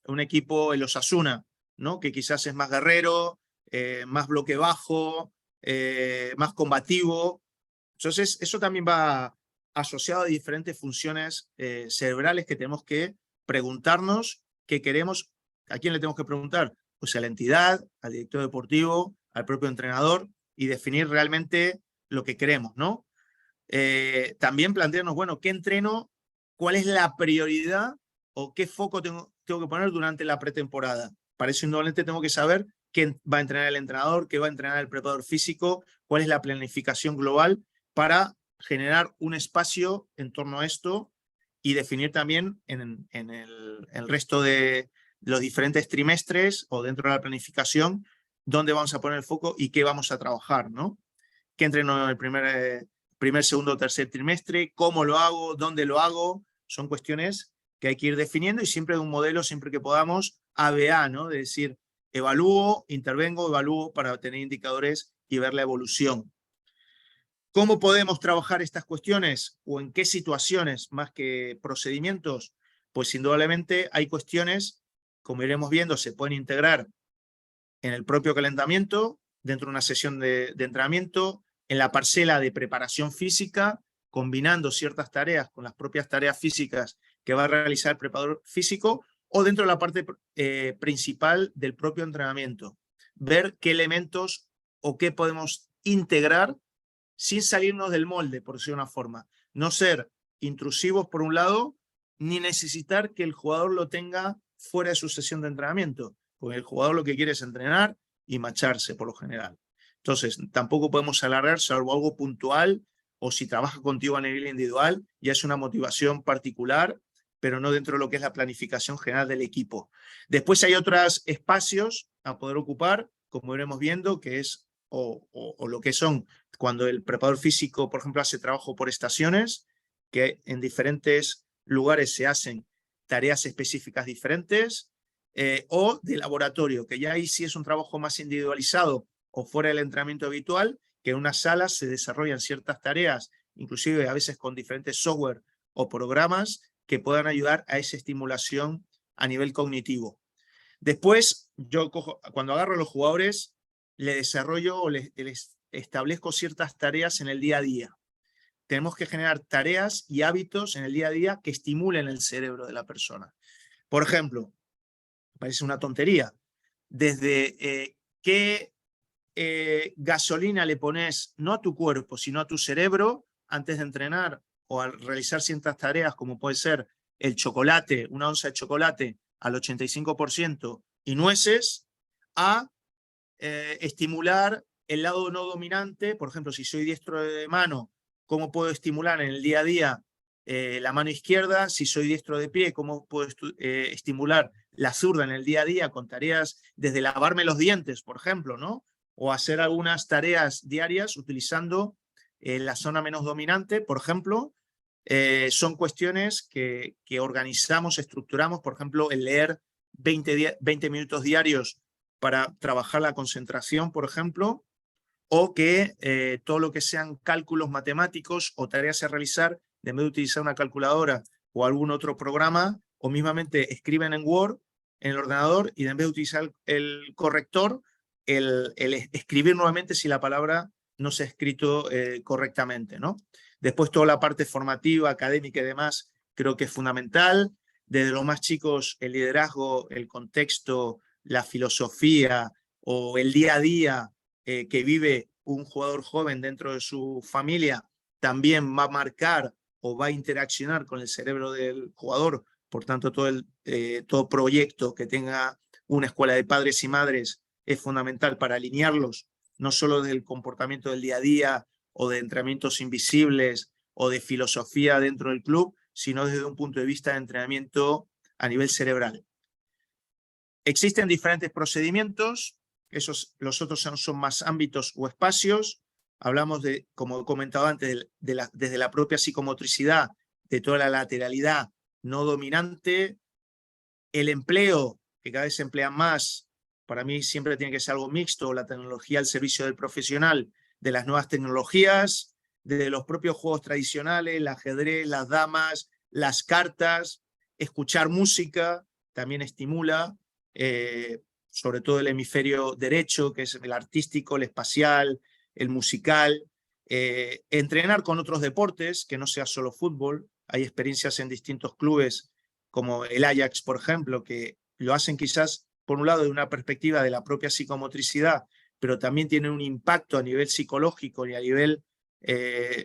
un equipo, el Osasuna, ¿no? Que quizás es más guerrero, más bloque bajo, más combativo. Entonces, eso también va asociado a diferentes funciones cerebrales que tenemos que preguntarnos qué queremos. ¿A quién le tenemos que preguntar? Pues a la entidad, al director deportivo, al propio entrenador, y definir realmente lo que queremos, ¿no? También plantearnos, bueno, ¿qué entreno? ¿Cuál es la prioridad o qué foco tengo que poner durante la pretemporada? Para eso, indudablemente, tengo que saber qué va a entrenar el entrenador, qué va a entrenar el preparador físico, cuál es la planificación global para generar un espacio en torno a esto y definir también en el resto de los diferentes trimestres o dentro de la planificación dónde vamos a poner el foco y qué vamos a trabajar, ¿no? ¿Qué entreno en el primer, segundo o tercer trimestre? ¿Cómo lo hago? ¿Dónde lo hago? Son cuestiones que hay que ir definiendo y siempre de un modelo, siempre que podamos, ABA, ¿no? De decir, evalúo, intervengo, evalúo para tener indicadores y ver la evolución. ¿Cómo podemos trabajar estas cuestiones o en qué situaciones más que procedimientos? Pues indudablemente hay cuestiones, como iremos viendo, se pueden integrar en el propio calentamiento, dentro de una sesión de entrenamiento, en la parcela de preparación física, combinando ciertas tareas con las propias tareas físicas que va a realizar el preparador físico, o dentro de la parte principal del propio entrenamiento. Ver qué elementos o qué podemos integrar sin salirnos del molde, por decirlo de una forma. No ser intrusivos por un lado, ni necesitar que el jugador lo tenga fuera de su sesión de entrenamiento, porque el jugador lo que quiere es entrenar y macharse por lo general. Entonces, tampoco podemos alargar, salvo algo puntual, o si trabaja contigo a nivel individual, ya es una motivación particular, pero no dentro de lo que es la planificación general del equipo. Después hay otros espacios a poder ocupar, como iremos viendo, que es o lo que son cuando el preparador físico, por ejemplo, hace trabajo por estaciones, que en diferentes lugares se hacen tareas específicas diferentes, o de laboratorio, que ya ahí sí es un trabajo más individualizado o fuera del entrenamiento habitual, que en una sala se desarrollan ciertas tareas, inclusive a veces con diferentes software o programas que puedan ayudar a esa estimulación a nivel cognitivo. Después, yo cuando agarro a los jugadores, le desarrollo o les establezco ciertas tareas en el día a día. Tenemos que generar tareas y hábitos en el día a día que estimulen el cerebro de la persona. Por ejemplo, parece una tontería, desde qué gasolina le pones no a tu cuerpo, sino a tu cerebro antes de entrenar o al realizar ciertas tareas, como puede ser el chocolate, una onza de chocolate al 85% y nueces, a estimular el lado no dominante. Por ejemplo, si soy diestro de mano, ¿cómo puedo estimular en el día a día la mano izquierda, si soy diestro de pie, cómo puedo estimular la zurda en el día a día con tareas desde lavarme los dientes, por ejemplo, ¿no? O hacer algunas tareas diarias utilizando la zona menos dominante, por ejemplo. Son cuestiones que organizamos, estructuramos, por ejemplo, el leer 20 minutos diarios para trabajar la concentración, por ejemplo, o que todo lo que sean cálculos matemáticos o tareas a realizar, en vez de utilizar una calculadora o algún otro programa, o mismamente escriben en Word, en el ordenador, y en vez de utilizar el corrector, el escribir nuevamente si la palabra no se ha escrito correctamente, ¿no? Después toda la parte formativa, académica y demás, creo que es fundamental. Desde los más chicos, el liderazgo, el contexto, la filosofía o el día a día que vive un jugador joven dentro de su familia, también va a marcar o va a interaccionar con el cerebro del jugador. Por tanto, todo proyecto que tenga una escuela de padres y madres es fundamental para alinearlos, no solo del comportamiento del día a día o de entrenamientos invisibles o de filosofía dentro del club, sino desde un punto de vista de entrenamiento a nivel cerebral. Existen diferentes procedimientos, los otros son más ámbitos o espacios. Hablamos de, como he comentado antes, desde la propia psicomotricidad, de toda la lateralidad no dominante, el empleo, que cada vez se emplea más, para mí siempre tiene que ser algo mixto, la tecnología al servicio del profesional, de las nuevas tecnologías, de los propios juegos tradicionales, el ajedrez, las damas, las cartas, escuchar música también estimula, sobre todo el hemisferio derecho, que es el artístico, el espacial, el musical, entrenar con otros deportes, que no sea solo fútbol. Hay experiencias en distintos clubes, como el Ajax, por ejemplo, que lo hacen quizás, por un lado, de una perspectiva de la propia psicomotricidad, pero también tienen un impacto a nivel psicológico y a nivel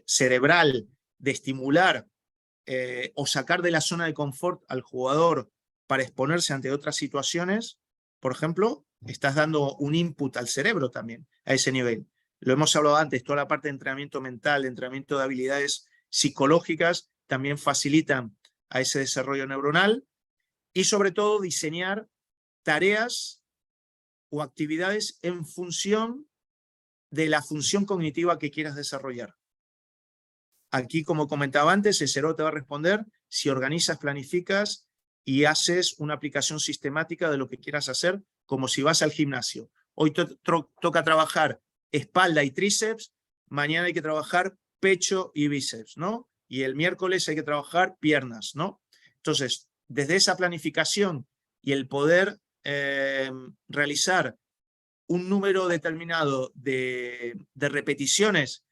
cerebral de estimular o sacar de la zona de confort al jugador para exponerse ante otras situaciones. Por ejemplo, estás dando un input al cerebro también a ese nivel. Lo hemos hablado antes, toda la parte de entrenamiento mental, de entrenamiento de habilidades psicológicas, también facilitan a ese desarrollo neuronal, y sobre todo diseñar tareas o actividades en función de la función cognitiva que quieras desarrollar. Aquí, como comentaba antes, el cerebro te va a responder si organizas, planificas y haces una aplicación sistemática de lo que quieras hacer, como si vas al gimnasio. Hoy toca trabajar espalda y tríceps, mañana hay que trabajar pecho y bíceps, ¿no? Y el miércoles hay que trabajar piernas, ¿no? Entonces, desde esa planificación y el poder realizar un número determinado de repeticiones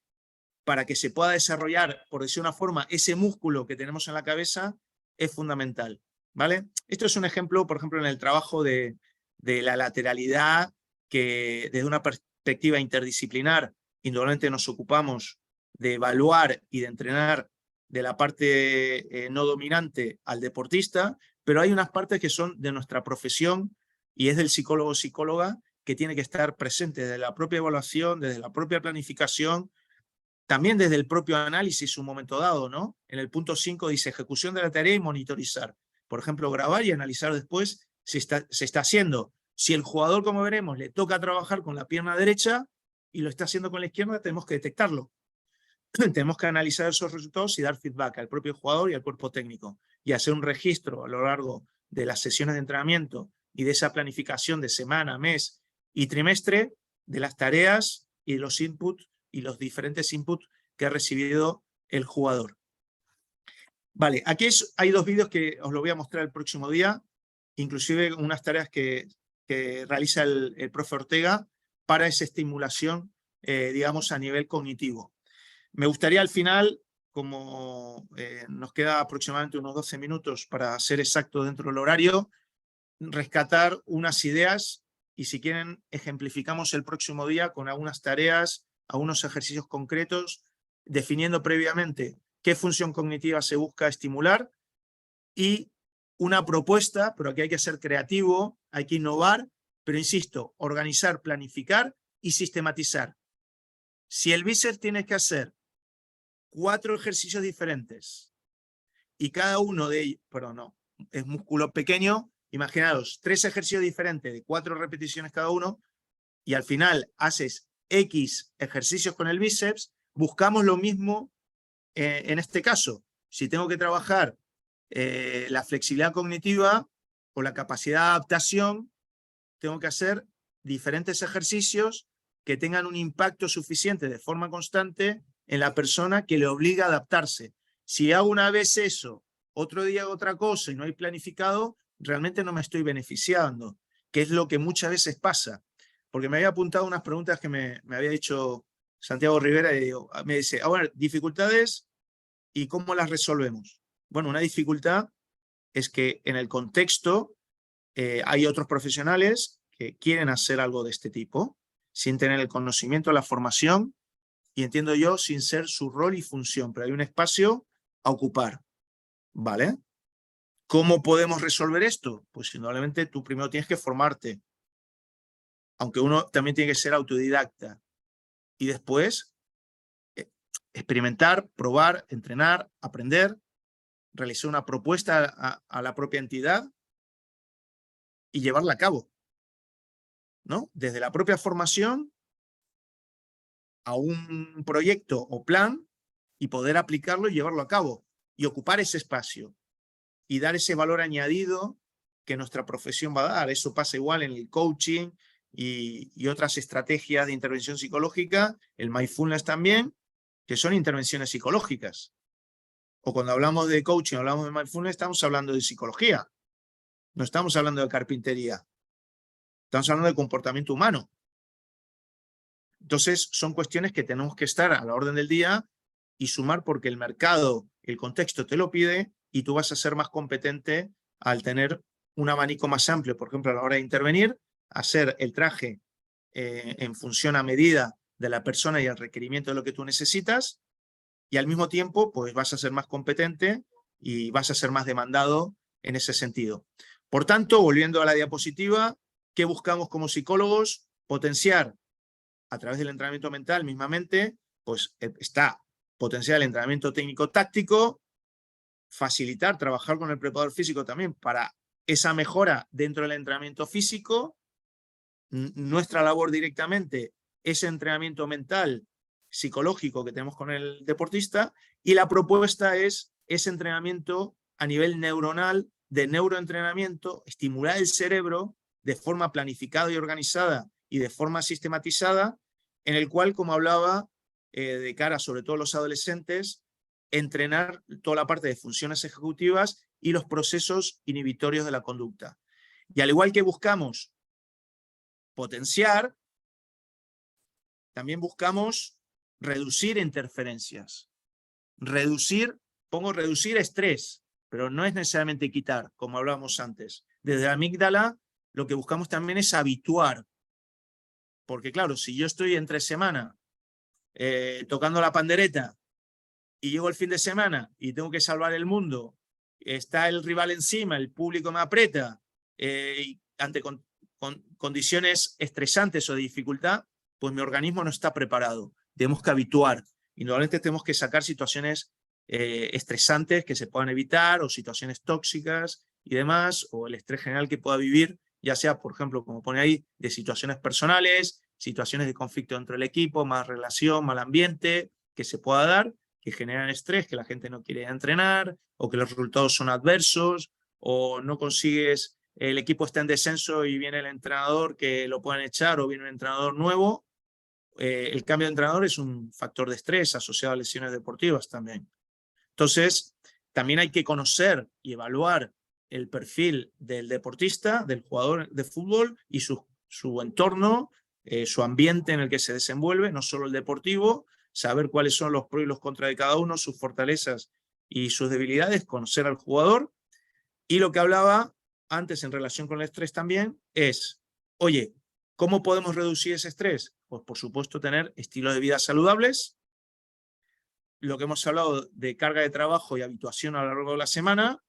para que se pueda desarrollar, por decir una forma, ese músculo que tenemos en la cabeza, es fundamental, ¿vale? Esto es un ejemplo, por ejemplo, en el trabajo de la lateralidad, que desde una perspectiva interdisciplinar, indudablemente nos ocupamos de evaluar y de entrenar de la parte no dominante al deportista, pero hay unas partes que son de nuestra profesión y es del psicólogo o psicóloga que tiene que estar presente desde la propia evaluación, desde la propia planificación, también desde el propio análisis un momento dado, ¿no? En el punto 5 dice ejecución de la tarea y monitorizar. Por ejemplo, grabar y analizar después si se está haciendo. Si el jugador, como veremos, le toca trabajar con la pierna derecha y lo está haciendo con la izquierda, tenemos que detectarlo. Tenemos que analizar esos resultados y dar feedback al propio jugador y al cuerpo técnico y hacer un registro a lo largo de las sesiones de entrenamiento y de esa planificación de semana, mes y trimestre de las tareas y de los inputs y los diferentes inputs que ha recibido el jugador. Vale, aquí hay dos vídeos que os lo voy a mostrar el próximo día, inclusive unas tareas que realiza el profe Ortega para esa estimulación, digamos, a nivel cognitivo. Me gustaría al final, como nos queda aproximadamente unos 12 minutos para ser exacto dentro del horario, rescatar unas ideas y si quieren ejemplificamos el próximo día con algunas tareas, algunos ejercicios concretos, definiendo previamente qué función cognitiva se busca estimular y una propuesta, pero aquí hay que ser creativo, hay que innovar, pero insisto, organizar, planificar y sistematizar. Si el bíceps tiene que hacer 4 ejercicios diferentes y cada uno de ellos, pero no, es músculo pequeño, imaginaos, 3 ejercicios diferentes de 4 repeticiones cada uno, y al final haces X ejercicios con el bíceps, buscamos lo mismo en este caso. Si tengo que trabajar la flexibilidad cognitiva o la capacidad de adaptación, tengo que hacer diferentes ejercicios que tengan un impacto suficiente de forma constante en la persona que le obliga a adaptarse. Si hago una vez eso, otro día hago otra cosa y no hay planificado, realmente no me estoy beneficiando, que es lo que muchas veces pasa. Porque me había apuntado unas preguntas que me había dicho Santiago Rivera y me dice, ahora, dificultades y cómo las resolvemos. Bueno, una dificultad es que en el contexto hay otros profesionales que quieren hacer algo de este tipo, sin tener el conocimiento, la formación, y entiendo yo, sin ser su rol y función, pero hay un espacio a ocupar, ¿vale? ¿Cómo podemos resolver esto? Pues indudablemente tú primero tienes que formarte, aunque uno también tiene que ser autodidacta, y después experimentar, probar, entrenar, aprender, realizar una propuesta a la propia entidad y llevarla a cabo, ¿no? Desde la propia formación a un proyecto o plan y poder aplicarlo y llevarlo a cabo y ocupar ese espacio y dar ese valor añadido que nuestra profesión va a dar. Eso pasa igual en el coaching y otras estrategias de intervención psicológica, el mindfulness también, que son intervenciones psicológicas. O cuando hablamos de coaching, hablamos de mindfulness, estamos hablando de psicología. No estamos hablando de carpintería. Estamos hablando de comportamiento humano. Entonces, son cuestiones que tenemos que estar a la orden del día y sumar porque el mercado, el contexto te lo pide y tú vas a ser más competente al tener un abanico más amplio. Por ejemplo, a la hora de intervenir, hacer el traje en función a medida de la persona y el requerimiento de lo que tú necesitas, y al mismo tiempo, pues vas a ser más competente y vas a ser más demandado en ese sentido. Por tanto, volviendo a la diapositiva, ¿qué buscamos como psicólogos? Potenciar a través del entrenamiento mental mismamente, pues está potenciar el entrenamiento técnico-táctico, facilitar, trabajar con el preparador físico también para esa mejora dentro del entrenamiento físico. Nuestra labor directamente, ese entrenamiento mental, psicológico que tenemos con el deportista, y la propuesta es ese entrenamiento a nivel neuronal, de neuroentrenamiento, estimular el cerebro de forma planificada y organizada y de forma sistematizada, en el cual, como hablaba, de cara sobre todo a los adolescentes, entrenar toda la parte de funciones ejecutivas y los procesos inhibitorios de la conducta. Y al igual que buscamos potenciar, también buscamos reducir interferencias. Pongo reducir estrés, pero no es necesariamente quitar, como hablábamos antes. Desde la amígdala, lo que buscamos también es habituar. Porque claro, si yo estoy entre semana tocando la pandereta y llego el fin de semana y tengo que salvar el mundo, está el rival encima, el público me aprieta, y ante condiciones estresantes o de dificultad, pues mi organismo no está preparado. Tenemos que habituar. Y normalmente tenemos que sacar situaciones estresantes que se puedan evitar, o situaciones tóxicas y demás, o el estrés general que pueda vivir, ya sea, por ejemplo, como pone ahí, de situaciones personales, situaciones de conflicto dentro del equipo, más relación, mal ambiente, que se pueda dar, que generan estrés, que la gente no quiere entrenar, o que los resultados son adversos, o no consigues, el equipo está en descenso y viene el entrenador que lo pueden echar, o viene un entrenador nuevo. El cambio de entrenador es un factor de estrés asociado a lesiones deportivas también. Entonces, también hay que conocer y evaluar el perfil del deportista, del jugador de fútbol y su entorno, su ambiente en el que se desenvuelve, no solo el deportivo, saber cuáles son los pros y los contras de cada uno, sus fortalezas y sus debilidades, conocer al jugador. Y lo que hablaba antes en relación con el estrés también es, oye, ¿cómo podemos reducir ese estrés? Pues por supuesto tener estilos de vida saludables, lo que hemos hablado de carga de trabajo y habituación a lo largo de la semana,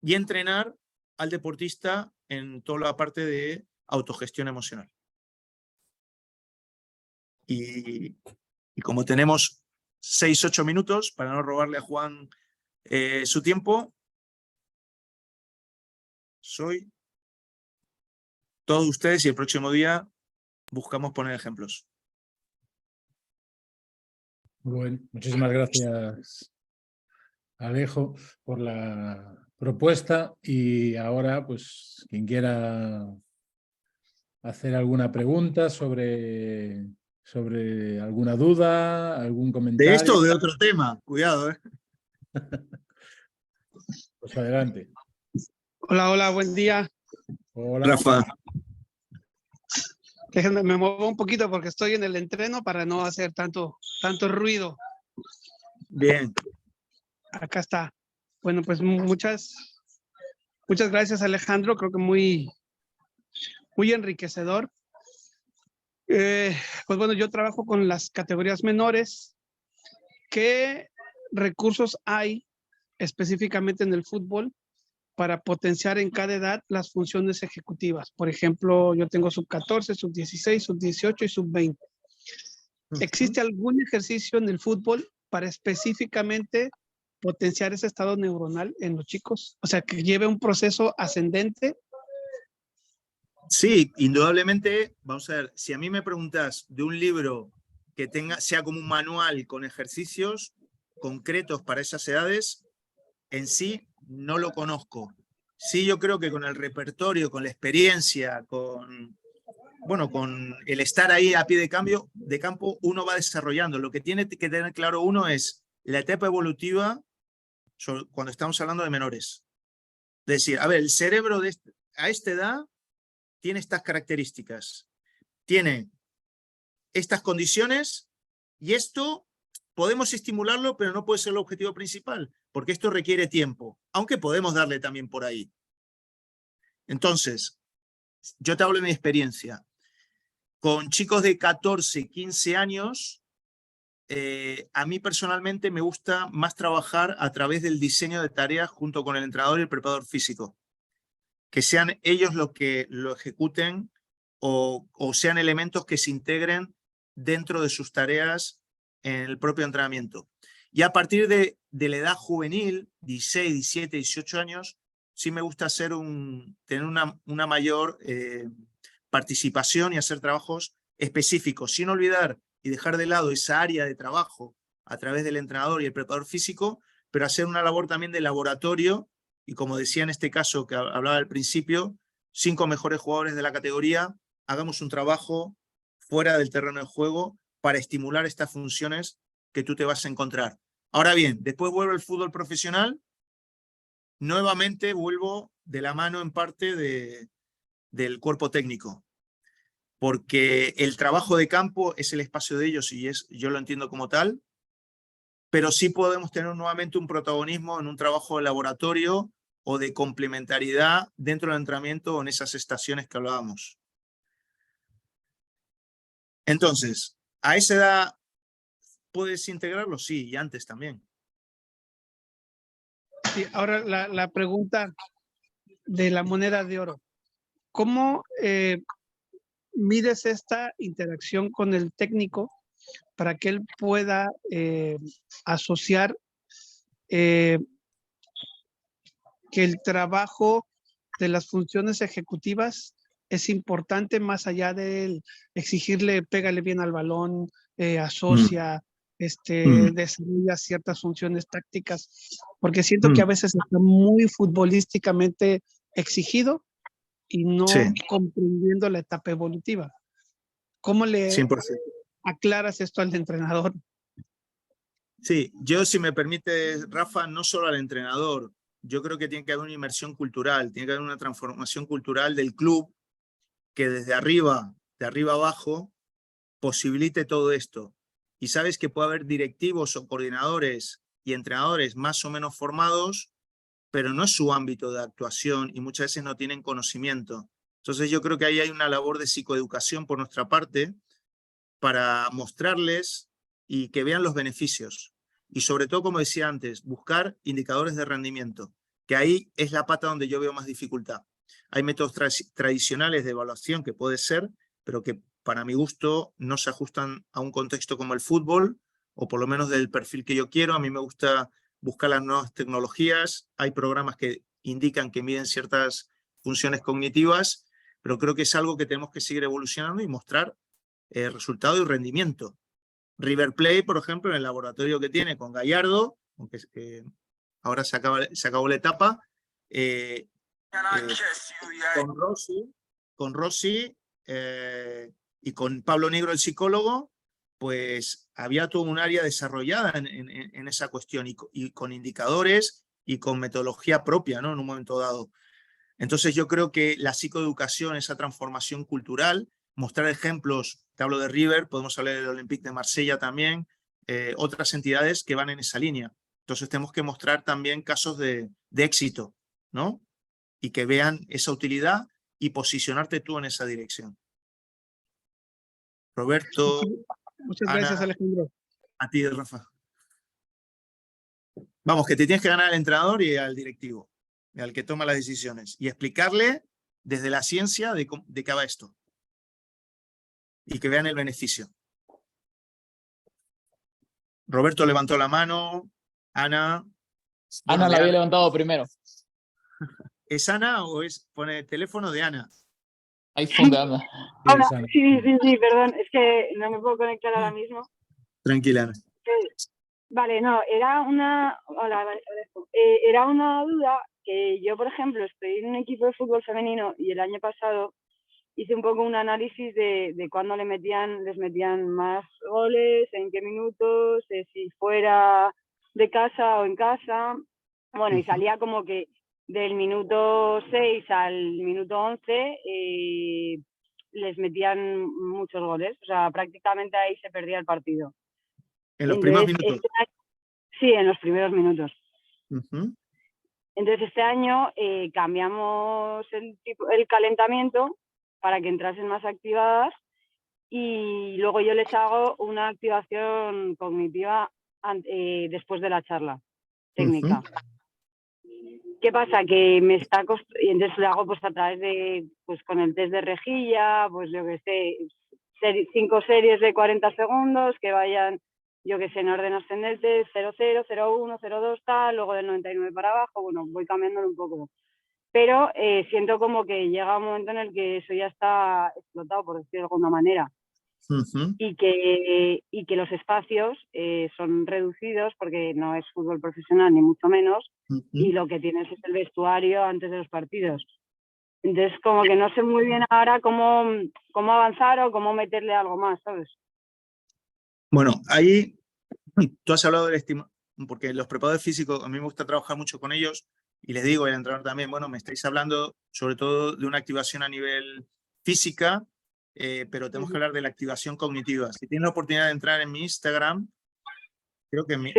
y entrenar al deportista en toda la parte de autogestión emocional. Y como tenemos 6-8 minutos, para no robarle a Juan Su tiempo, soy todos ustedes y el próximo día buscamos poner ejemplos. Bueno, muchísimas gracias, Alejo, por la propuesta. Y ahora, pues, quien quiera hacer alguna pregunta sobre alguna duda, algún ¿De comentario, esto o de otro tema? Cuidado, ¿eh? pues adelante. Hola, hola, buen día. Hola. Rafa. Déjenme, me muevo un poquito porque estoy en el entreno para no hacer tanto ruido. Bien. Acá está. Bueno, pues muchas gracias, Alejandro. Creo que muy enriquecedor. Pues bueno, yo trabajo con las categorías menores. ¿Qué recursos hay específicamente en el fútbol para potenciar en cada edad las funciones ejecutivas? Por ejemplo, yo tengo sub-14, sub-16, sub-18 y sub-20. ¿Existe algún ejercicio en el fútbol para específicamente potenciar ese estado neuronal en los chicos? O sea, que lleve un proceso ascendente. Sí, indudablemente, vamos a ver, si a mí me preguntas de un libro que sea como un manual con ejercicios concretos para esas edades, en sí no lo conozco. Sí, yo creo que con el repertorio, con la experiencia, con el estar ahí a pie de campo, uno va desarrollando. Lo que tiene que tener claro uno es la etapa evolutiva cuando estamos hablando de menores. Es decir, a ver, el cerebro a esta edad tiene estas características, tiene estas condiciones y esto podemos estimularlo, pero no puede ser el objetivo principal, porque esto requiere tiempo, aunque podemos darle también por ahí. Entonces, yo te hablo de mi experiencia. Con chicos de 14, 15 años, a mí personalmente me gusta más trabajar a través del diseño de tareas junto con el entrenador y el preparador físico. Que sean ellos los que lo ejecuten o sean elementos que se integren dentro de sus tareas en el propio entrenamiento. Y a partir de la edad juvenil, 16, 17, 18 años, sí me gusta tener una mayor participación y hacer trabajos específicos, sin olvidar y dejar de lado esa área de trabajo a través del entrenador y el preparador físico, pero hacer una labor también de laboratorio. Y como decía en este caso que hablaba al principio, 5 mejores jugadores de la categoría, hagamos un trabajo fuera del terreno de juego para estimular estas funciones que tú te vas a encontrar. Ahora bien, después vuelvo al fútbol profesional, nuevamente vuelvo de la mano en parte del cuerpo técnico, porque el trabajo de campo es el espacio de ellos y yo lo entiendo como tal, pero sí podemos tener nuevamente un protagonismo en un trabajo de laboratorio o de complementariedad dentro del entrenamiento o en esas estaciones que hablábamos. Entonces, ¿a esa edad puedes integrarlo? Sí, y antes también. Sí, ahora la pregunta de la moneda de oro. ¿Cómo mides esta interacción con el técnico para que él pueda asociar que el trabajo de las funciones ejecutivas es importante más allá de exigirle pégale bien al balón, asocia, desarrolla ciertas funciones tácticas? Porque siento que a veces está muy futbolísticamente exigido y no comprendiendo la etapa evolutiva. ¿Cómo le 100%. aclaras esto al entrenador? Sí, yo, si me permite, Rafa, no solo al entrenador, yo creo que tiene que haber una inmersión cultural, tiene que haber una transformación cultural del club que desde arriba, de arriba abajo, posibilite todo esto. Y sabes que puede haber directivos o coordinadores y entrenadores más o menos formados, pero no es su ámbito de actuación y muchas veces no tienen conocimiento. Entonces yo creo que ahí hay una labor de psicoeducación por nuestra parte para mostrarles y que vean los beneficios. Y sobre todo, como decía antes, buscar indicadores de rendimiento, que ahí es la pata donde yo veo más dificultad. Hay métodos tradicionales de evaluación que puede ser, pero que para mi gusto no se ajustan a un contexto como el fútbol, o por lo menos del perfil que yo quiero. A mí me gusta buscar las nuevas tecnologías, hay programas que indican que miden ciertas funciones cognitivas, pero creo que es algo que tenemos que seguir evolucionando y mostrar resultado y rendimiento. River Plate, por ejemplo, en el laboratorio que tiene con Gallardo, aunque ahora se acabó la etapa, con Rossi y con Pablo Negro, el psicólogo, pues había todo un área desarrollada en esa cuestión y con indicadores y con metodología propia, ¿no? En un momento dado. Entonces yo creo que la psicoeducación, esa transformación cultural, mostrar ejemplos, te hablo de River, podemos hablar del Olympique de Marsella también, otras entidades que van en esa línea. Entonces tenemos que mostrar también casos de éxito, ¿no? Y que vean esa utilidad y posicionarte tú en esa dirección. Roberto. Muchas gracias, Ana, Alejandro. a ti, Rafa. Vamos, que te tienes que ganar al entrenador y al directivo, y al que toma las decisiones, y explicarle desde la ciencia de qué va esto. Y que vean el beneficio. Roberto levantó la mano. Ana. Ana la había levantado primero. ¿Es Ana o pone el teléfono de Ana? iPhone de Ana. Hola, sí, perdón, es que no me puedo conectar ahora mismo. Tranquila, Ana. Vale, no, era una... Hola, era una duda que yo, por ejemplo, estoy en un equipo de fútbol femenino y el año pasado hice un poco un análisis de cuándo les metían más goles, en qué minutos, si fuera de casa o en casa. Bueno, y salía como que del minuto 6 al minuto 11 les metían muchos goles. O sea, prácticamente ahí se perdía el partido. ¿En los primeros minutos? Sí, en los primeros minutos. Entonces este año cambiamos el calentamiento para que entrasen más activadas y luego yo les hago una activación cognitiva después de la charla técnica. ¿Qué pasa? Que me está y entonces lo hago pues a través de, pues con el test de rejilla, pues yo que sé, 5 series de 40 segundos que vayan, yo que sé, en orden ascendente, 0-0, 0-1, 0-2, tal, luego del 99 para abajo, bueno, voy cambiándolo un poco. Pero siento como que llega un momento en el que eso ya está explotado, por decirlo de alguna manera. Y que los espacios son reducidos porque no es fútbol profesional ni mucho menos y lo que tienes es el vestuario antes de los partidos. Entonces como que no sé muy bien ahora cómo avanzar o cómo meterle algo más, ¿sabes? Bueno, ahí tú has hablado del porque los preparadores físicos, a mí me gusta trabajar mucho con ellos y les digo, el entrenador también, bueno, me estáis hablando sobre todo de una activación a nivel física, pero tenemos que hablar de la activación cognitiva. Si tienes la oportunidad de entrar en mi Instagram, creo que en mi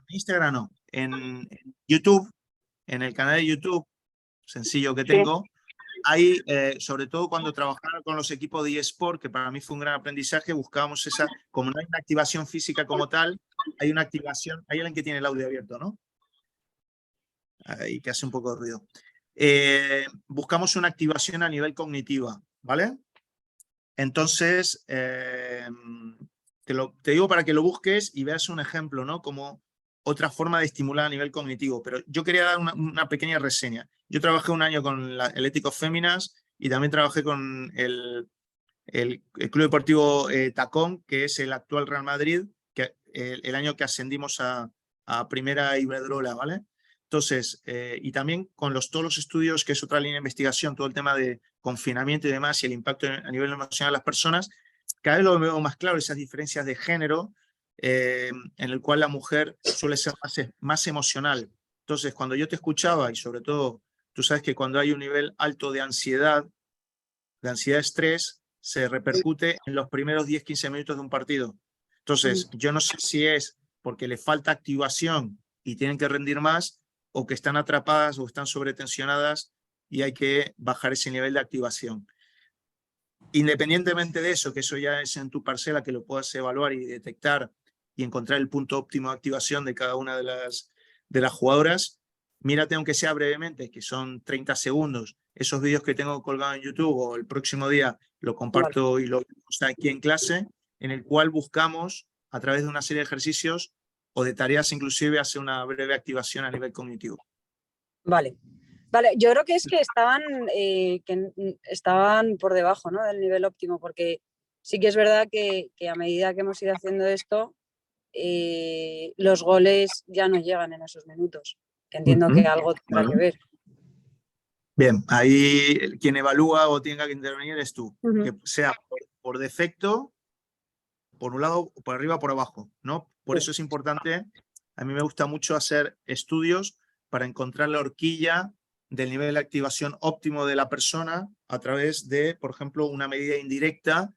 Instagram no, en YouTube, en el canal de YouTube, sencillo que tengo, hay, sobre todo cuando trabajaba con los equipos de eSport, que para mí fue un gran aprendizaje, buscábamos esa, como no hay una activación física como tal, hay una activación, hay alguien que tiene el audio abierto, ¿no? Ahí que hace un poco de ruido. Buscamos una activación a nivel cognitiva, ¿vale? Entonces, te digo para que lo busques y veas un ejemplo, ¿no? Como otra forma de estimular a nivel cognitivo. Pero yo quería dar una pequeña reseña. Yo trabajé un año con el Ético Féminas y también trabajé con el Club Deportivo Tacón, que es el actual Real Madrid, que el año que ascendimos a Primera Iberdrola, ¿vale? Entonces, y también con todos los estudios, que es otra línea de investigación, todo el tema de confinamiento y demás, y el impacto a nivel emocional de las personas, cada vez lo veo más claro, esas diferencias de género, en el cual la mujer suele ser más emocional. Entonces, cuando yo te escuchaba, y sobre todo, tú sabes que cuando hay un nivel alto de ansiedad estrés, se repercute en los primeros 10-15 minutos de un partido. Entonces, yo no sé si es porque le falta activación y tienen que rendir más, o que están atrapadas o están sobretensionadas y hay que bajar ese nivel de activación. Independientemente de eso, que eso ya es en tu parcela, que lo puedas evaluar y detectar y encontrar el punto óptimo de activación de cada una de las jugadoras, mírate aunque sea brevemente, que son 30 segundos, esos vídeos que tengo colgados en YouTube, o el próximo día lo comparto y lo está aquí en clase, en el cual buscamos, a través de una serie de ejercicios, o de tareas, inclusive hacer una breve activación a nivel cognitivo. Vale. Vale, yo creo que es que estaban por debajo, ¿no?, del nivel óptimo, porque sí que es verdad que a medida que hemos ido haciendo esto, los goles ya no llegan en esos minutos, que entiendo que algo tendrá que ver. Bien, ahí quien evalúa o tenga que intervenir es tú, que sea por defecto, por un lado, por arriba o por abajo, ¿no? Por eso es importante, a mí me gusta mucho hacer estudios para encontrar la horquilla del nivel de activación óptimo de la persona a través de, por ejemplo, una medida indirecta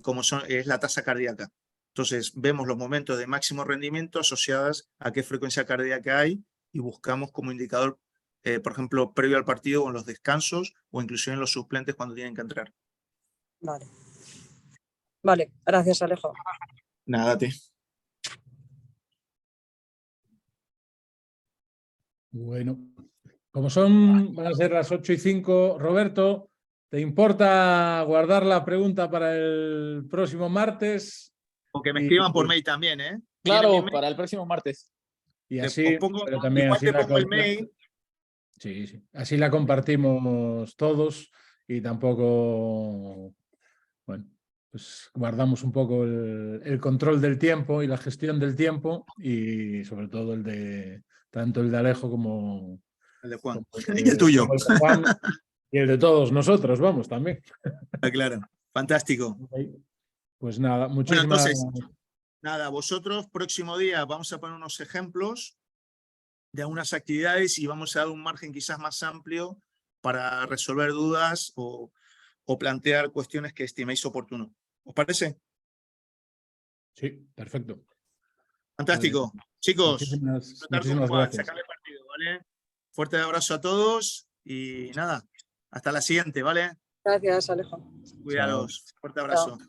como es la tasa cardíaca. Entonces, vemos los momentos de máximo rendimiento asociadas a qué frecuencia cardíaca hay y buscamos como indicador, por ejemplo, previo al partido o en los descansos o inclusive en los suplentes cuando tienen que entrar. Vale. Vale, gracias, Alejo. Nada, a ti. Bueno, como van a ser las 8:05, Roberto, ¿te importa guardar la pregunta para el próximo martes? O que me escriban por mail también, ¿eh? Claro, para el próximo martes. Y así, pero también igual así te pongo el mail. Sí, sí. Así la compartimos todos y tampoco, bueno, pues guardamos un poco el control del tiempo y la gestión del tiempo y sobre todo tanto el de Alejo como El de Juan. como Y el tuyo. como el de Juan y el de todos nosotros, vamos, también. Claro, fantástico. Pues nada, Bueno, muchísimas... entonces, nada, vosotros, próximo día vamos a poner unos ejemplos de algunas actividades y vamos a dar un margen quizás más amplio para resolver dudas o plantear cuestiones que estiméis oportuno. ¿Os parece? Sí, perfecto. Fantástico. Pues, chicos, muchísimas gracias. sacarle partido, ¿vale? Fuerte abrazo a todos y nada, hasta la siguiente, ¿vale? Gracias, Alejo. Cuidaros. Fuerte abrazo. Chao.